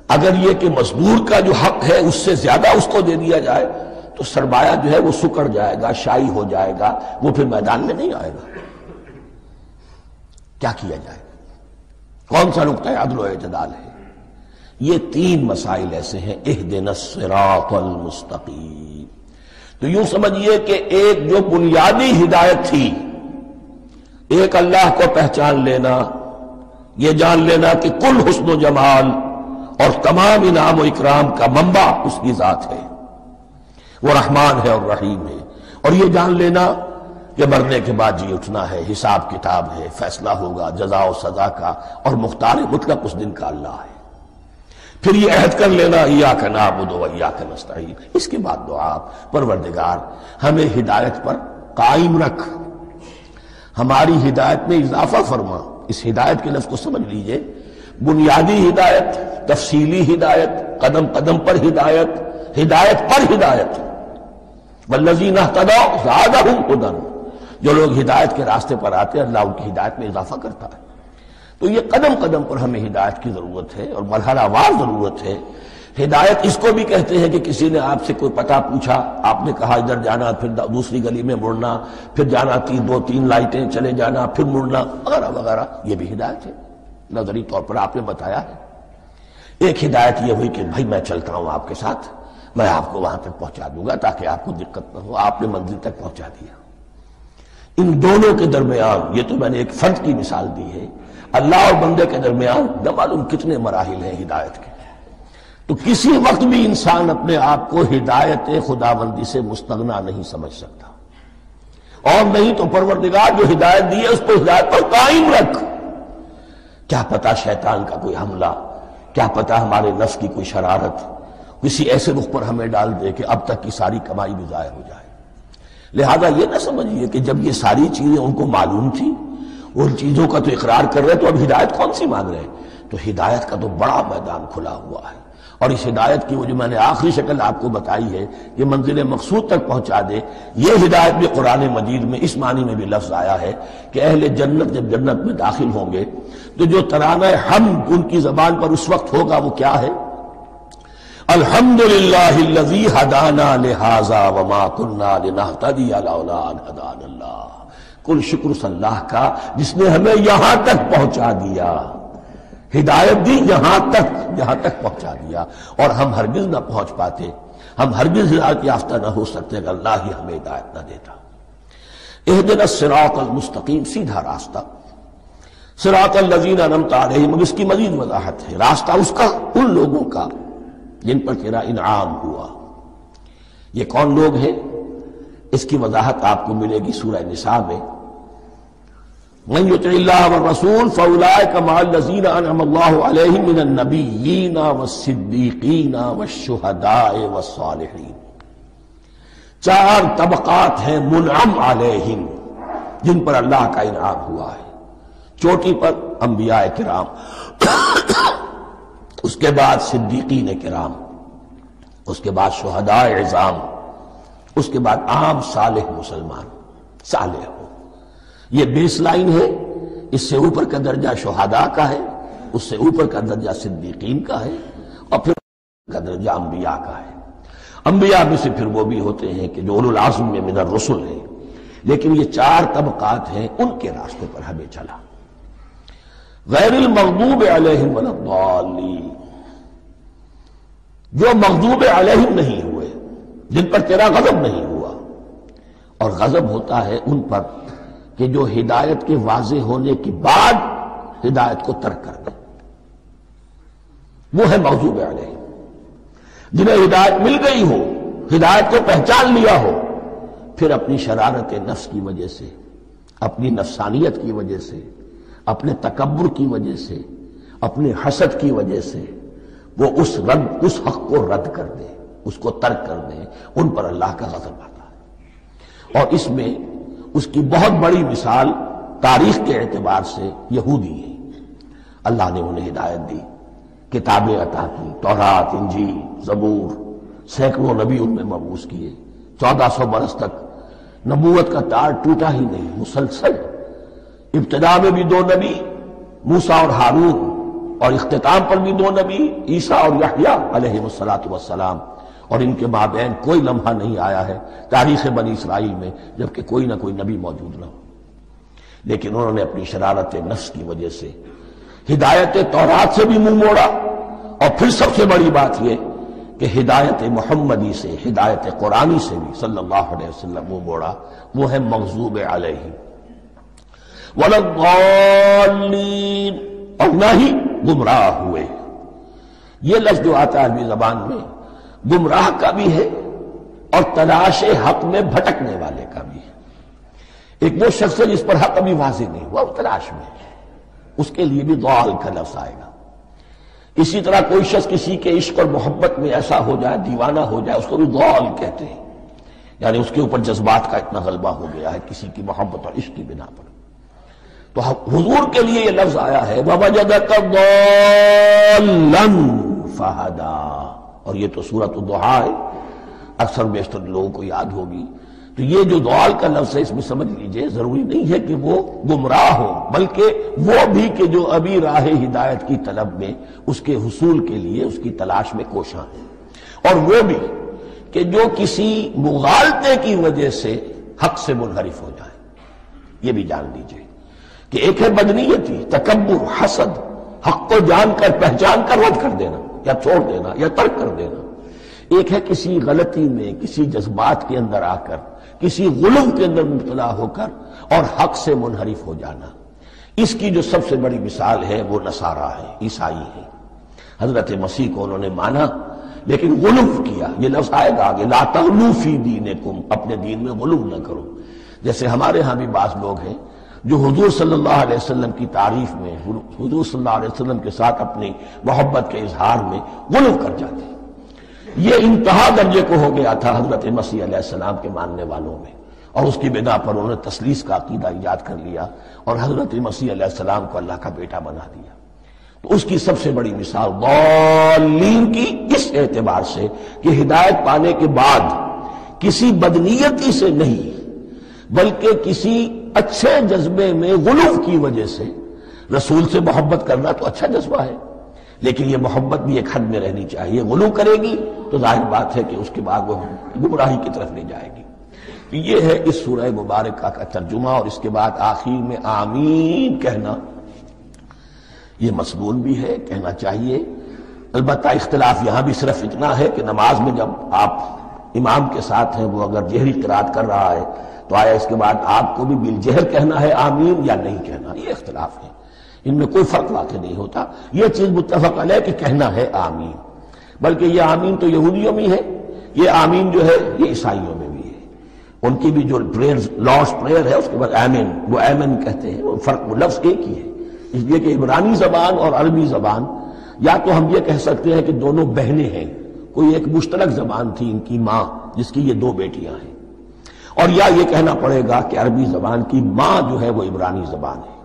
اگر یہ کہ مزدور کا جو حق ہے اس سے زیادہ اس کو دے دیا جائے تو سرمایہ جو ہے وہ سکڑ جائے گا، شائی ہو جائے گا، وہ پھر میدان میں نہیں آئے گا۔ کیا کیا جائے؟ کون سا نقطہ عدل و اعتدال ہے؟ یہ تین مسائل ایسے ہیں، اہدنا الصراط المستقیم۔ تو یوں سمجھیے کہ ایک جو بنیادی ہدایت تھی، ایک اللہ کو پہچان لینا، یہ جان لینا کہ کل حسن و جمال اور تمام انعام و اکرام کا منبع اس کی ذات ہے، وہ رحمان ہے اور رحیم ہے، اور یہ جان لینا کہ مرنے کے بعد جی اٹھنا ہے، حساب کتاب ہے، فیصلہ ہوگا جزا و سزا کا، اور مختار مطلق اس دن کا اللہ ہے۔ پھر یہ عہد کر لینا ایاک نعبد و ایاک نستعین. اس کے بعد دعا پروردگار ہمیں ہدایت پر قائم رکھ، ہماری ہدایت میں اضافہ فرما. اس ہدایت کے لفظ کو سمجھ لیجئے، بنیادی ہدایت، تفصیلی ہدایت، قدم قدم پر ہدایت، ہدایت پر ہدایت. والذین اہتدوا زادہم ھدی، جو لوگ ہدایت کے راستے پر آتے ہیں اللہ ان کی ہدایت میں اضافہ کرتا ہے. تو یہ قدم قدم پر ہمیں ہدایت کی ضرورت ہے اور مرحلہ وار ضرورت ہے. ہدایت اس کو بھی کہتے ہیں کہ کسی نے آپ سے کوئی پتہ پوچھا، آپ نے کہا ادھر جانا، پھر دوسری گلی میں مڑنا، پھر جانا دو تین لائٹیں چلے جانا، پھر مڑنا وغیرہ وغیرہ، یہ بھی ہدایت ہے. نظری طور پر آپ نے بتایا ہے. ایک ہدایت یہ ہوئی کہ بھائی میں چلتا ہوں آپ کے ساتھ، میں آپ کو وہاں تک پہنچا دوں گا تاکہ آپ کو دقت نہ ہو. آپ نے منزل تک پہنچا دیا. ان دونوں کے درمیان، یہ تو میں نے ایک فرد کی مثال دی ہے، اللہ اور بندے کے درمیان نہ معلوم کتنے مراحل ہیں ہدایت کے. تو کسی وقت بھی انسان اپنے آپ کو ہدایت خداوندی سے مستغنا نہیں سمجھ سکتا. اور نہیں تو پروردگار جو ہدایت دی ہے اس کو ہدایت پر قائم رکھ. کیا پتا شیطان کا کوئی حملہ، کیا پتا ہمارے نفس کی کوئی شرارت کسی ایسے رخ پر ہمیں ڈال دے کہ اب تک کی ساری کمائی بھی ضائع ہو جائے. لہذا یہ نہ سمجھیے کہ جب یہ ساری چیزیں ان کو معلوم تھی، ان چیزوں کا تو اقرار کر رہے تو اب ہدایت کون سی مانگ رہے ہیں. تو ہدایت کا تو بڑا میدان کھلا ہوا ہے. اور اس ہدایت کی وہ جو میں نے آخری شکل آپ کو بتائی ہے کہ منزل مقصود تک پہنچا دے، یہ ہدایت بھی قرآن مجید میں اس معنی میں بھی لفظ آیا ہے کہ اہل جنت جب جنت میں داخل ہوں گے تو جو ترانہ حمد ان کی زبان پر اس وقت ہوگا وہ کیا ہے؟ الحمدللہ الذی ہدانا لہذا وما کنا لنہتدی لولا ان ہدانا اللہ. کل شکر اللہ کا جس نے ہمیں یہاں تک پہنچا دیا، ہدایت دی یہاں تک پہنچا دیا. اور ہم ہرگز نہ پہنچ پاتے، ہم ہرگز ہدایت یافتہ نہ ہو سکتے اگر اللہ ہی ہمیں ہدایت نہ دیتا. اہدنا الصراط المستقیم، سیدھا راستہ. صراط الذین انعمت علیہم، اب اس کی مزید وضاحت ہے. راستہ اس کا ان لوگوں کا جن پر تیرا انعام ہوا. یہ کون لوگ ہیں؟ اس کی وضاحت آپ کو ملے گی سورہ نساء میں. من یطع اللہ والرسول فاولئک مع الذین انعم اللہ علیہم من النبیین والصدیقین والشہداء والصالحین. 4 طبقات ہیں منعم علیہم جن پر اللہ کا انعام ہوا ہے. چوٹی پر انبیاء کرام، اس کے بعد صدیقین کرام، اس کے بعد شہداء عظام، اس کے بعد عام صالح مسلمان صالح ہو. یہ بیس لائن ہے. اس سے اوپر کا درجہ شہداء کا ہے، اس سے اوپر کا درجہ صدیقین کا ہے، اور پھر کا درجہ انبیاء کا ہے. انبیاء میں سے پھر وہ بھی ہوتے ہیں کہ جو اولو العزم میں من الرسل ہیں. لیکن یہ 4 طبقات ہیں، ان کے راستے پر ہمیں چلا. غیر المغضوب علیہم ولا الضالین، جو مغضوب علیہم نہیں ہوئے، جن پر تیرا غضب نہیں ہوا. اور غضب ہوتا ہے ان پر کہ جو ہدایت کے واضح ہونے کے بعد ہدایت کو ترک کر دیں، وہ ہے مغضوب علیہم. جنہیں ہدایت مل گئی ہو، ہدایت کو پہچان لیا ہو، پھر اپنی شرارت نفس کی وجہ سے، اپنی نفسانیت کی وجہ سے، اپنے تکبر کی وجہ سے، اپنے حسد کی وجہ سے وہ اس حق کو رد کر دیں، اس کو ترک کر دیں. ان پر اللہ کا غضب آتا ہے. اور اس میں اس کی بہت بڑی مثال تاریخ کے اعتبار سے یہودی ہے. اللہ نے انہیں ہدایت دی، کتابیں عطا کی، تورات، انجیل، زبور، سینکڑوں نبی ان میں مبعوث کیے. 1400 برس تک نبوت کا تار ٹوٹا ہی نہیں، مسلسل. ابتدا میں بھی 2 نبی، موسیٰ اور ہارون، اور اختتام پر بھی 2 نبی، عیسیٰ اور یحییٰ علیہ السلام. اور ان کے مابین کوئی لمحہ نہیں آیا ہے تاریخ بنی اسرائیل میں جبکہ کوئی نہ کوئی نبی موجود نہ ہو. لیکن انہوں نے اپنی شرارت نفس کی وجہ سے ہدایت تورات سے بھی منہ موڑا. اور پھر سب سے بڑی بات یہ کہ ہدایت محمدی سے، ہدایت قرآنی سے بھی صلی اللہ علیہ وسلم منہ موڑا. وہ ہے مغضوب علیہم ولا الضالین، اور نہ ہی گمراہ ہوئے. یہ لفظ جو آتا ہے عربی زبان میں گمراہ کا بھی ہے اور تلاش حق میں بھٹکنے والے کا بھی ہے. ایک وہ شخص ہے جس پر حق ابھی واضح نہیں ہوا، وہ تلاش میں ہے، اس کے لیے بھی ضال کا لفظ آئے گا. اسی طرح کوئی شخص کسی کے عشق اور محبت میں ایسا ہو جائے، دیوانہ ہو جائے، اس کو بھی ضال کہتے ہیں، یعنی اس کے اوپر جذبات کا اتنا غلبہ ہو گیا ہے کسی کی محبت اور عشق کی بنا پر۔ تو حضور کے لیے یہ لفظ آیا ہے وَوَجَدَكَ ضَالًّا فَهَدَىٰ، اور یہ تو سورۃ الضحیٰ ہے، اکثر بیشتر لوگوں کو یاد ہوگی۔ تو یہ جو ضال کا لفظ ہے اس میں سمجھ لیجئے ضروری نہیں ہے کہ وہ گمراہ ہو، بلکہ وہ بھی کہ جو ابھی راہ ہدایت کی طلب میں اس کے حصول کے لیے اس کی تلاش میں کوشاں ہیں، اور وہ بھی کہ جو کسی مغالطے کی وجہ سے حق سے منحرف ہو جائے۔ یہ بھی جان لیجئے کہ ایک ہے بدنیتی، تکبر، حسد، حق کو جان کر پہچان کر رد کر دینا یا چھوڑ دینا یا ترک کر دینا، ایک ہے کسی غلطی میں، کسی جذبات کے اندر آ کر، کسی غلو کے اندر مبتلا ہو کر اور حق سے منحرف ہو جانا۔ اس کی جو سب سے بڑی مثال ہے وہ نصارہ ہے، عیسائی ہے۔ حضرت مسیح کو انہوں نے مانا لیکن غلو کیا، یہ لفظ آئے گا آگے، لا تغلوا فی دینکم، اپنے دین میں غلو نہ کرو۔ جیسے ہمارے ہاں بھی بعض لوگ ہیں جو حضور صلی اللہ علیہ وسلم کی تعریف میں، حضور صلی اللہ علیہ وسلم کے ساتھ اپنی محبت کے اظہار میں غلو کر جاتے ہیں۔ یہ انتہا درجے کو ہو گیا تھا حضرت مسیح علیہ السلام کے ماننے والوں میں، اور اس کی بنا پر انہوں نے تثلیث کا عقیدہ ایجاد کر لیا اور حضرت مسیح علیہ السلام کو اللہ کا بیٹا بنا دیا۔ تو اس کی سب سے بڑی مثال ضالین کی اس اعتبار سے کہ ہدایت پانے کے بعد کسی بدنیتی سے نہیں بلکہ کسی اچھے جذبے میں غلو کی وجہ سے رسول سے محبت کرنا تو اچھا جذبہ ہے، لیکن یہ محبت بھی ایک حد میں رہنی چاہیے۔ غلو کرے گی تو ظاہر بات ہے کہ اس کے بعد وہ گمراہی کی طرف لے جائے گی۔ یہ ہے اس سورہ مبارکہ کا ترجمہ، اور اس کے بعد آخر میں آمین کہنا یہ مسنون بھی ہے، کہنا چاہیے۔ البتہ اختلاف یہاں بھی صرف اتنا ہے کہ نماز میں جب آپ امام کے ساتھ ہیں، وہ اگر جہری قرات کر رہا ہے تو آیا اس کے بعد آپ کو بھی بالجہر کہنا ہے آمین یا نہیں کہنا، یہ اختلاف ہے، ان میں کوئی فرق واقع نہیں ہوتا۔ یہ چیز متفق علیہ کہ کہنا ہے آمین، بلکہ یہ آمین تو یہودیوں میں ہے، یہ آمین جو ہے یہ عیسائیوں میں بھی ہے۔ ان کی بھی جو پریئر، لارڈس پریئر ہے، اس کے بعد آمین، وہ آمین کہتے ہیں، وہ فرق، وہ لفظ ایک ہی ہے، اس لیے کہ عبرانی زبان اور عربی زبان، یا تو ہم یہ کہہ سکتے ہیں کہ دونوں بہنیں ہیں، کوئی ایک مشترک زبان تھی ان کی ماں جس کی یہ دو بیٹیاں ہیں، اور یا یہ کہنا پڑے گا کہ عربی زبان کی ماں جو ہے وہ عبرانی زبان ہے۔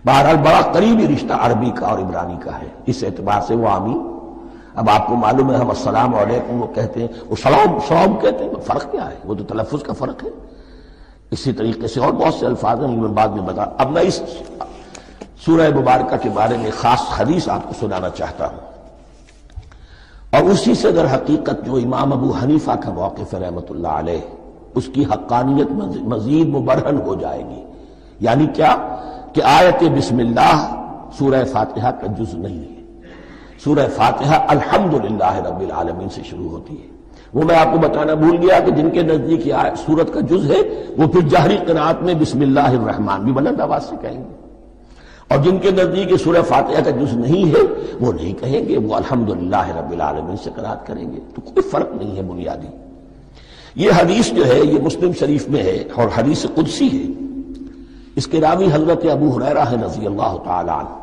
بہرحال بڑا قریبی رشتہ عربی کا اور عبرانی کا ہے، اس اعتبار سے وہ آمین۔ اب آپ کو معلوم ہے ہم السلام علیکم وہ کہتے ہیں، وہ سلام کہتے ہیں، فرق کیا ہے؟ وہ تو تلفظ کا فرق ہے۔ اسی طریقے سے اور بہت سے الفاظ ہیں، میں بعد میں بتا۔ اب میں اس سورہ مبارکہ کے بارے میں خاص حدیث آپ کو سنانا چاہتا ہوں، اور اسی سے در حقیقت جو امام ابو حنیفہ کا موقف ہے رحمۃ اللہ علیہ، اس کی حقانیت مزید مبرہن ہو جائے گی۔ یعنی کیا کہ آیت بسم اللہ سورہ فاتحہ کا جز نہیں ہے، سورہ فاتحہ الحمدللہ رب العالمین سے شروع ہوتی ہے۔ وہ میں آپ کو بتانا بھول گیا کہ جن کے نزدیک یہ سورت کا جز ہے وہ پھر جہری قرات میں بسم اللہ الرحمن بھی بلند آواز سے کہیں گے، اور جن کے نزدیک یہ سورہ فاتحہ کا جز نہیں ہے وہ نہیں کہیں گے، وہ الحمدللہ رب العالمین سے قرات کریں گے۔ تو کوئی فرق نہیں ہے بنیادی۔ یہ حدیث جو ہے یہ مسلم شریف میں ہے اور حدیث قدسی ہے، اس کے راوی حضرت ابو ہریرہ ہے رضی اللہ تعالی عنہ،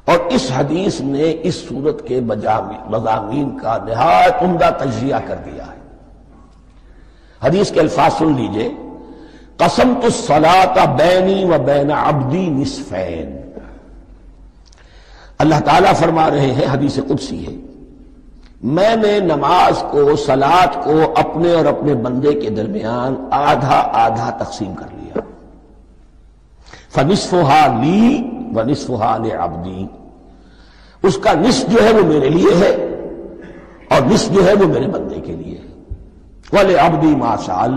اور اس حدیث نے اس سورت کے مضامین کا نہایت عمدہ تجزیہ کر دیا ہے۔ حدیث کے الفاظ سن لیجئے، قسمت الصلاۃ بینی و بین عبدی نصفین۔ اللہ تعالیٰ فرما رہے ہیں، حدیث قدسی ہے، میں نے نماز کو، صلاۃ کو اپنے اور اپنے بندے کے درمیان آدھا آدھا تقسیم کر لیا، فنصفها لی ونصفها لعبدی، اس کا نصف جو ہے وہ میرے لیے ہے اور نصف جو ہے وہ میرے بندے کے لیے ہے، وَلِعَبْدِي مَا سَأَلَ،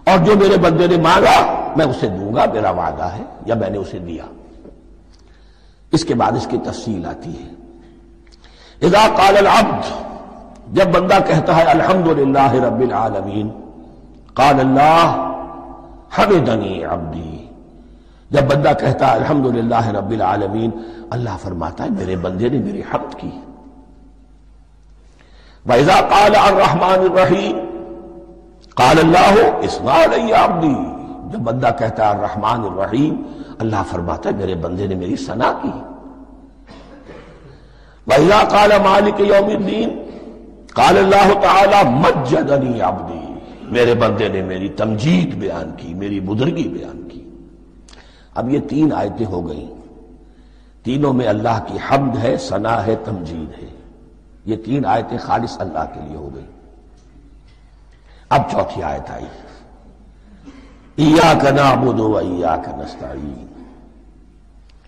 اور جو میرے بندے نے مانگا میں اسے دوں گا، میرا وعدہ ہے یا میں نے اسے دیا۔ اس کے بعد اس کی تفصیل آتی ہے، اذا قال العبد، جب بندہ کہتا ہے الحمدللہ رب العالمین، قال اللہ حمدنی عبدی، جب بندہ کہتا ہے الحمدللہ رب العالمین، اللہ فرماتا ہے میرے بندے نے میری حمد کی۔ وَإِذَا قَالَ الرَّحْمَنِ الرَّحِيمِ قَالَ اللَّهُ اثْنَى عَلَيَّ عَبْدِي، جب بندہ کہتا ہے الرحمن الرحیم، اللہ فرماتا ہے میرے بندے نے میری ثنا کی۔ وَإِذَا قَالَ مَالِكِ يَوْمِ الدِّينِ قَالَ اللَّهُ تَعَالَى مَجَّدَنِي عَبْدِي، میرے بندے نے میری تمجید بیان کی، میری بزرگی بیان کی۔ اب یہ تین آیتیں ہو گئیں، تینوں میں اللہ کی حمد ہے، ثنا ہے، تمجید ہے۔ یہ تین آیتیں خالص اللہ کے لیے ہو گئیں۔ اب چوتھی آیت آئی، ایاک نعبد و ایاک نستعین۔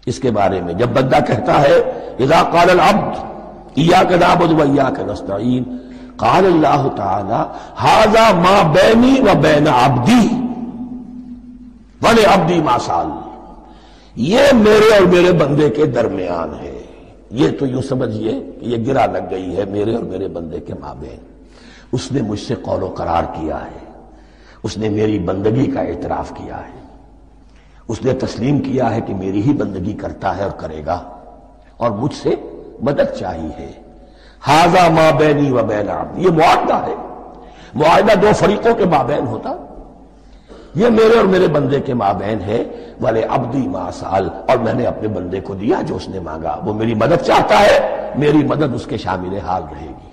اس کے بارے میں جب بندہ کہتا ہے اذا قال العبد ایاک نعبد و ایاک نستعین، قال اللہ تعالی ھذا ما بینی و بین عبدی ولعبدی ما سأل، یہ میرے اور میرے بندے کے درمیان ہے۔ یہ تو یوں سمجھیے کہ یہ گرا لگ گئی ہے میرے اور میرے بندے کے مابین۔ اس نے مجھ سے قول و قرار کیا ہے، اس نے میری بندگی کا اعتراف کیا ہے، اس نے تسلیم کیا ہے کہ میری ہی بندگی کرتا ہے اور کرے گا، اور مجھ سے مدد چاہیے ہے۔ ھذا ما بینی و بین عبدی، یہ معاہدہ ہے، معاہدہ دو فریقوں کے مابین ہوتا، یہ میرے اور میرے بندے کے مابین ہے۔ وَلِعَبْدِي مَا سَأَلَ، اور میں نے اپنے بندے کو دیا جو اس نے مانگا، وہ میری مدد چاہتا ہے، میری مدد اس کے شامل حال رہے گی۔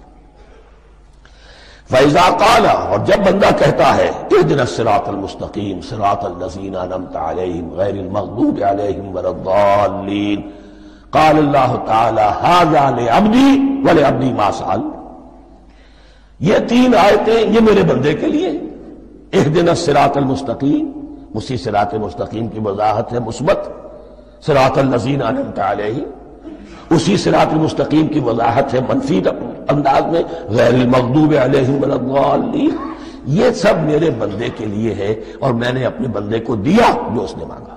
فَإِذَا قَالَ، اور جب بندہ کہتا ہے اهْدِنَا الصِّرَاطَ الْمُسْتَقِيمَ صِرَاطَ الَّذِينَ أَنْعَمْتَ عَلَيْهِمْ غَيْرِ الْمَغْضُوبِ عَلَيْهِمْ وَلَا الضَّالِّينَ، قَالَ اللَّهُ تَعَالَى هَذَا لِعَبْدِي وَلِعَبْدِي مَا سَأَلَ۔ یہ تین آیتیں یہ میرے بندے کے لیے، اهْدِنَا الصِّرَاطَ الْمُسْتَقِيمَ، اسی صراط مستقیم کی وضاحت ہے مثبت، صراط الذین انعمت علیہم، اسی صراط مستقیم کی وضاحت ہے منفی انداز میں، غیر المغضوب علیہم ولا الضالین۔ یہ سب میرے بندے کے لیے ہے، اور میں نے اپنے بندے کو دیا جو اس نے مانگا۔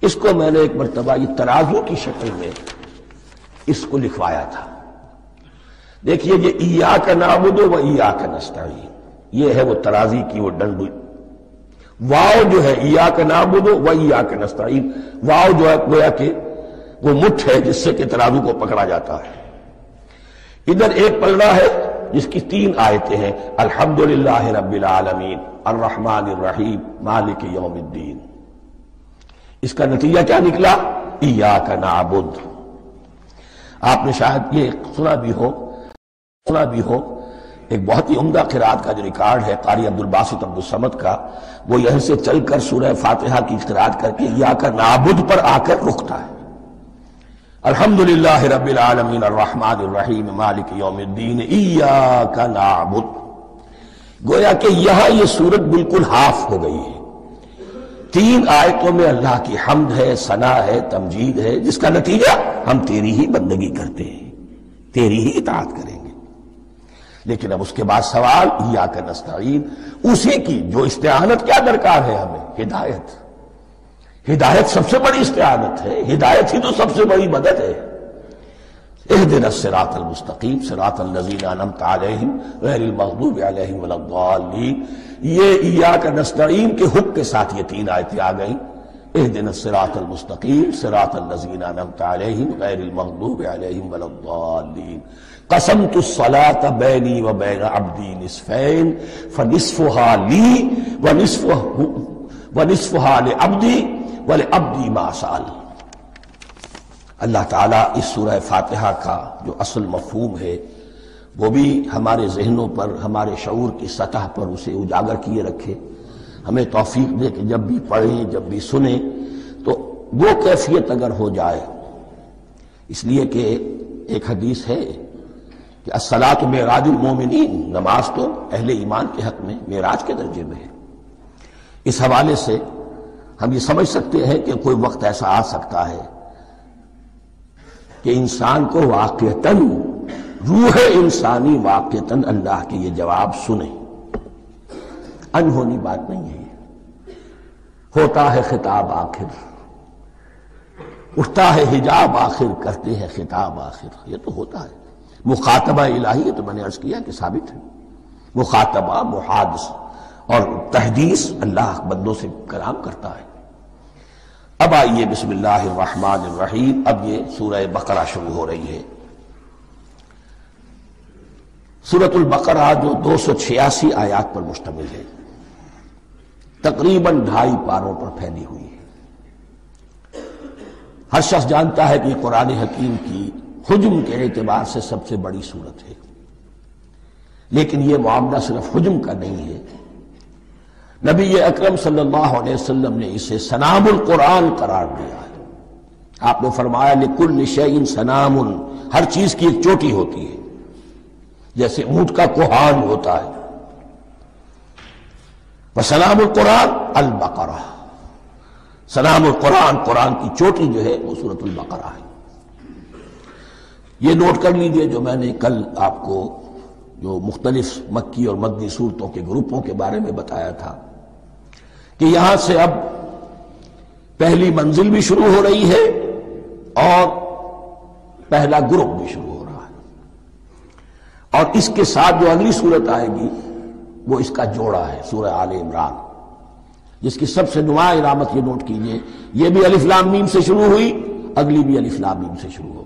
اس کو میں نے ایک مرتبہ یہ ترازو کی شکل میں اس کو لکھوایا تھا۔ دیکھیے یہ ایاک نعبد و ایاک نستعین، یہ ہے وہ ترازی کی وہ ڈنڈ، واو جو ہے ایاک نعبد و ایاک نستعین، واو جو ہے گویا کہ وہ مٹھ ہے جس سے کہ ترازو کو پکڑا جاتا ہے۔ ادھر ایک پلڑا ہے جس کی تین آیتیں ہیں، الحمدللہ رب العالمین الرحمن الرحیم مالک یوم الدین۔ اس کا نتیجہ کیا نکلا؟ ایاک نعبد۔ آپ نے شاید یہ سنا بھی ہو ایک بہت ہی عمدہ قرات کا جو ریکارڈ ہے قاری عبدالباسط عبدالصمد کا، وہ یہیں سے چل کر سورہ فاتحہ کی قرات کر کے ایاک نعبد پر آ کر رکتا ہے، الحمدللہ رب العالمین الرحمن الرحیم مالک یوم الدین ایاک نعبد۔ گویا کہ یہاں یہ صورت بالکل ہاف ہو گئی ہے، تین آیتوں میں اللہ کی حمد ہے، ثنا ہے، تمجید ہے، جس کا نتیجہ ہم تیری ہی بندگی کرتے ہیں، تیری ہی اطاعت کریں گے۔ لیکن اب اس کے بعد سوال ایاک نستعین، اسی کی جو استعانت کیا درکار ہے ہمیں؟ ہدایت۔ ہدایت سب سے بڑی استعانت ہے، ہدایت ہی تو سب سے بڑی مدد ہے۔ اهدنا الصراط المستقیم صراط الذین انعمت علیہم غیر المغضوب علیہم ولا الضالین۔ یہ ایاک نستعین کے حکم کے ساتھ یہ تین آیتیں آ گئیں، اهدنا الصراط المستقیم صراط الذین انعمت علیہم غیر المغضوب علیہم ولا الضالین۔ قسمت الصلاة بینی و بین عبدی نصفین فنصفها لی ونصفها لعبدی ولعبدی ما سأل۔ اللہ تعالیٰ اس سورہ فاتحہ کا جو اصل مفہوم ہے وہ بھی ہمارے ذہنوں پر، ہمارے شعور کی سطح پر اسے اجاگر کیے رکھے، ہمیں توفیق دے کہ جب بھی پڑھیں، جب بھی سنیں تو وہ کیفیت اگر ہو جائے۔ اس لیے کہ ایک حدیث ہے کہ الصلاۃ معراج المومنین، نماز تو اہل ایمان کے حق میں معراج کے درجے میں ہے۔ اس حوالے سے ہم یہ سمجھ سکتے ہیں کہ کوئی وقت ایسا آ سکتا ہے کہ انسان کو واقعتاً، روح انسانی واقعتاً اللہ کے یہ جواب سنے۔ انہونی بات نہیں ہے یہ، ہوتا ہے خطاب آخر، اٹھتا ہے حجاب آخر، کرتے ہیں خطاب آخر، یہ تو ہوتا ہے۔ مخاطبہ الہی، یہ تو میں نے عرض کیا کہ ثابت ہے، مخاطبہ، محادثہ اور تحدیث اللہ بندوں سے کلام کرتا ہے۔ اب آئیے بسم اللہ الرحمن الرحیم، اب یہ سورہ بقرہ شروع ہو رہی ہے۔ سورۃ البقرہ جو 286 آیات پر مشتمل ہے، تقریباً 2.5 پاروں پر پھیلی ہوئی ہے۔ ہر شخص جانتا ہے کہ یہ قرآن حکیم کی حجم کے اعتبار سے سب سے بڑی سورت ہے، لیکن یہ معاملہ صرف حجم کا نہیں ہے۔ نبی اکرم صلی اللہ علیہ وسلم نے اسے سنام القرآن قرار دیا ہے۔ آپ نے فرمایا لکل شیء سنام، ہر چیز کی ایک چوٹی ہوتی ہے، جیسے اونٹ کا کوہان ہوتا ہے۔ وسلام القرآن البقرہ، سلام القرآن، قرآن کی چوٹی جو ہے وہ سورۃ البقرہ ہے۔ یہ نوٹ کر لیجئے جو میں نے کل آپ کو جو مختلف مکی اور مدنی صورتوں کے گروپوں کے بارے میں بتایا تھا کہ یہاں سے اب پہلی منزل بھی شروع ہو رہی ہے اور پہلا گروپ بھی شروع ہو رہا ہے، اور اس کے ساتھ جو اگلی صورت آئے گی وہ اس کا جوڑا ہے، سورہ آل عمران، جس کی سب سے نمایاں علامت یہ نوٹ کیجئے، یہ بھی الف لام میم سے شروع ہوئی، اگلی بھی الف لام میم سے شروع ہوگی۔